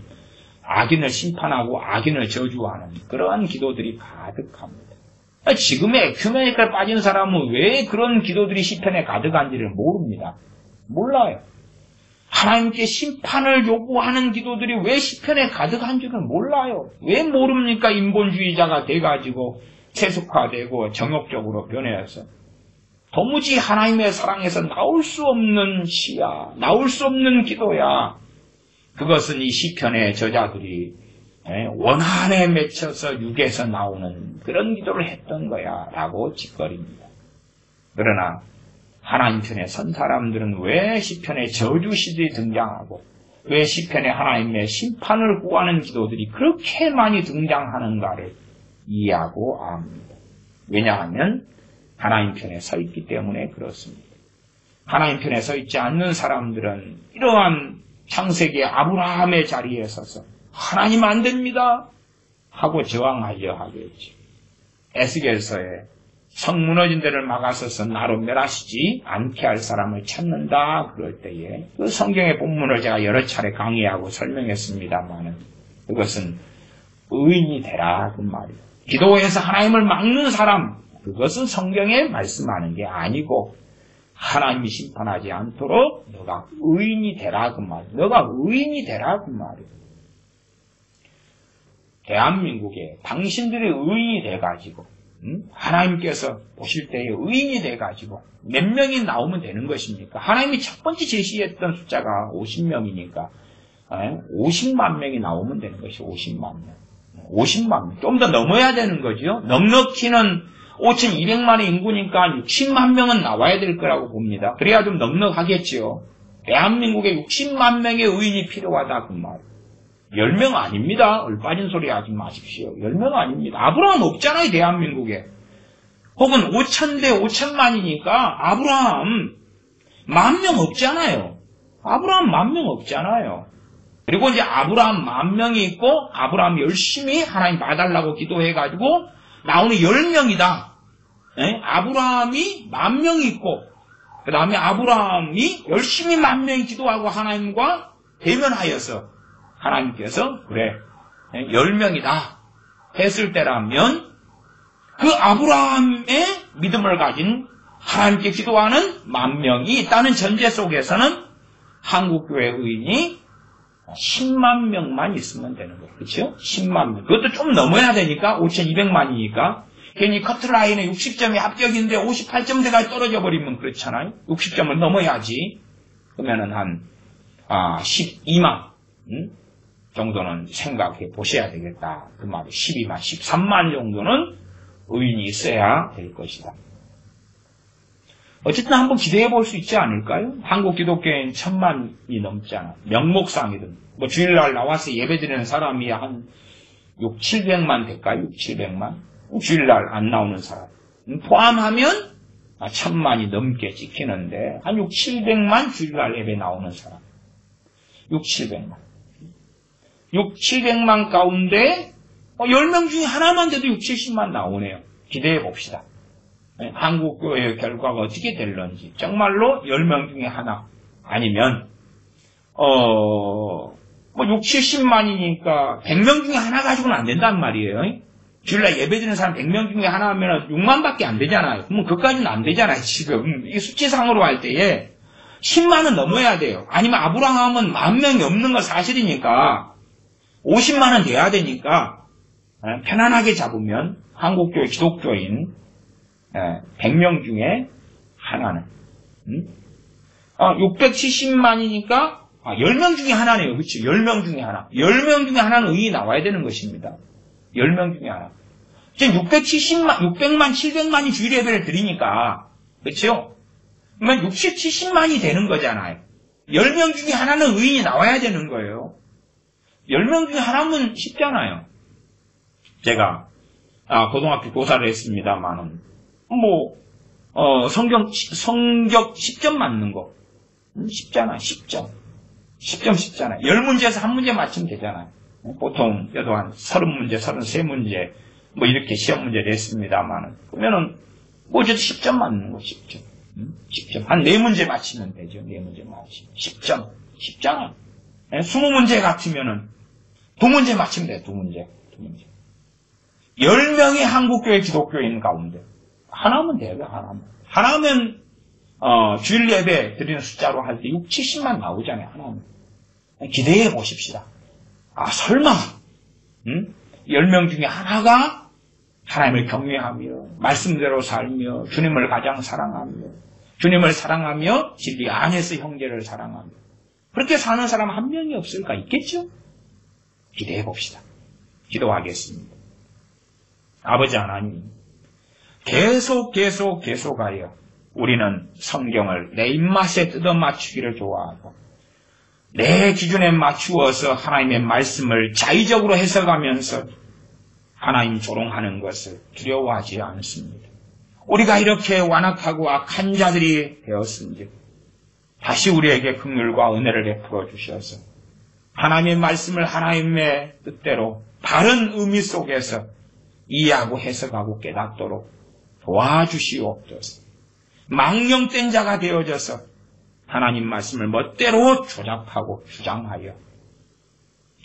악인을 심판하고 악인을 저주하는 그러한 기도들이 가득합니다. 지금의 에큐메니컬 빠진 사람은 왜 그런 기도들이 시편에 가득한지를 모릅니다. 몰라요. 하나님께 심판을 요구하는 기도들이 왜 시편에 가득한 줄을 몰라요. 왜 모릅니까? 인본주의자가 돼가지고 세속화되고 정욕적으로 변해서 도무지 하나님의 사랑에서 나올 수 없는 시야, 나올 수 없는 기도야. 그것은 이 시편의 저자들이 원한에 맺혀서 육에서 나오는 그런 기도를 했던 거야 라고 짓거립니다. 그러나 하나님 편에 선 사람들은 왜 시편에 저주시들이 등장하고 왜 시편에 하나님의 심판을 구하는 기도들이 그렇게 많이 등장하는가를 이해하고 압니다. 왜냐하면 하나님 편에 서 있기 때문에 그렇습니다. 하나님 편에 서 있지 않는 사람들은 이러한 창세기 아브라함의 자리에 서서 하나님 안 됩니다 하고 저항하려 하겠지. 에스겔서에 성 무너진 데를 막아서서 나로 멸하시지 않게 할 사람을 찾는다 그럴 때에 그 성경의 본문을 제가 여러 차례 강의하고 설명했습니다만 그것은 의인이 되라 그 말이에요. 기도해서 하나님을 막는 사람 그것은 성경에 말씀하는 게 아니고 하나님이 심판하지 않도록 너가 의인이 되라 그 말이에요. 너가 의인이 되라 그 말이에요. 대한민국에 당신들이 의인이 돼가지고 하나님께서 보실 때에 의인이 돼가지고 몇 명이 나오면 되는 것입니까? 하나님이 첫 번째 제시했던 숫자가 50명이니까 50만 명이 나오면 되는 것이죠. 50만 명. 50만 명. 좀 더 넘어야 되는 거죠. 넉넉히는 5,200만의 인구니까 60만 명은 나와야 될 거라고 봅니다. 그래야 좀 넉넉하겠지요. 대한민국에 60만 명의 의인이 필요하다 그 말. 10명 아닙니다. 얼빠진 소리 하지 마십시오. 10명 아닙니다. 아브라함 없잖아요. 대한민국에. 혹은 5,000대 5,000만이니까 아브라함 10,000명 없잖아요. 아브라함 10,000명 없잖아요. 그리고 이제 아브라함 10,000명이 있고 아브라함 열심히 하나님 봐달라고 기도해가지고 나오는 10명이다. 아브라함이 10,000명이 있고 그 다음에 아브라함이 열심히 10,000명이 기도하고 하나님과 대면하여서 하나님께서 그래 10명이다 했을 때라면 그 아브라함의 믿음을 가진 하나님께 기도하는 10,000명이 있다는 전제 속에서는 한국교회 의인이 10만 명만 있으면 되는 거예요. 그렇죠? 10만 명. 그것도 좀 넘어야 되니까 5,200만이니까 괜히 커트라인에 60점이 합격인데 58점대까지 떨어져 버리면 그렇잖아요. 60점을 넘어야지. 그러면은 한 12만 정도는 생각해 보셔야 되겠다. 그 말이 12만, 13만 정도는 의인이 있어야 될 것이다. 어쨌든 한번 기대해 볼 수 있지 않을까요? 한국 기독교인 1,000만이 넘잖아. 명목상이든 뭐 주일날 나와서 예배드리는 사람이 한 6, 700만 될까요? 6, 700만? 주일날 안 나오는 사람 포함하면 1,000만이 넘게 찍히는데 한 6, 700만 주일날 예배 나오는 사람 6, 700만 6, 700만 가운데 10명 중에 하나만 돼도 6, 70만 나오네요. 기대해 봅시다. 한국교회의 결과가 어떻게 될런지 정말로 10명 중에 하나 아니면 6, 70만이니까 100명 중에 하나 가지고는 안 된단 말이에요. 주일날 예배드리는 사람 100명 중에 하나 하면 6만밖에 안 되잖아요. 그러면 그까지는 안 되잖아요. 지금 이 수치상으로 할 때에 10만은 넘어야 돼요. 아니면 아브라함은 10,000명이 없는 건 사실이니까 50만은 돼야 되니까 편안하게 잡으면 한국교회 기독교인 100명 중에 하나는 670만이니까 10명 중에 하나네요. 그렇죠? 10명 중에 하나. 10명 중에 하나는 의인이 나와야 되는 것입니다. 10명 중에 하나. 지금 670만, 600만, 700만이 주일 예배를 드리니까 그렇죠? 그러면 60, 70만이 되는 거잖아요. 10명 중에 하나는 의인이 나와야 되는 거예요. 10명 중에 하나면 쉽잖아요. 제가 고등학교 교사를 했습니다만은 성격 10점 맞는 거 쉽잖아. 10점 쉽잖아요. 10문제에서 한 문제 맞추면 되잖아요. 보통 여도 한 30문제, 33문제 이렇게 시험 문제를 했습니다만은 그러면은 어쨌든 10점 맞는 거 10점. 10점. 한 4문제 맞히면 되죠. 4문제 맞히면 10점. 쉽잖아. 20문제 같으면은 2문제 맞히면 돼요. 2문제. 10명의 한국교회 기독교인 가운데 하나면 돼요. 하나면 주일 예배 드리는 숫자로 할 때 6, 70만 나오잖아요. 하나면. 기대해 보십시다. 설마 10명 중에 하나가 하나님을 경외하며 말씀대로 살며 주님을 가장 사랑하며 주님을 사랑하며 진리 안에서 형제를 사랑하며 그렇게 사는 사람 한 명이 없을까? 있겠죠? 기대해 봅시다. 기도하겠습니다. 아버지 하나님, 계속하여 우리는 성경을 내 입맛에 뜯어 맞추기를 좋아하고 내 기준에 맞추어서 하나님의 말씀을 자의적으로 해석하면서 하나님 조롱하는 것을 두려워하지 않습니다. 우리가 이렇게 완악하고 악한 자들이 되었은지 다시 우리에게 긍휼과 은혜를 베풀어 주셔서 하나님의 말씀을 하나님의 뜻대로 바른 의미 속에서 이해하고 해석하고 깨닫도록 도와주시옵소서. 망령된 자가 되어져서 하나님 말씀을 멋대로 조작하고 주장하여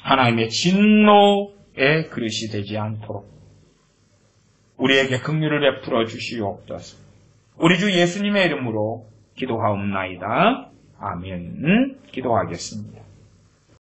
하나님의 진노의 그릇이 되지 않도록 우리에게 긍휼을 베풀어 주시옵소서. 우리 주 예수님의 이름으로 기도하옵나이다. 아멘. 기도하겠습니다.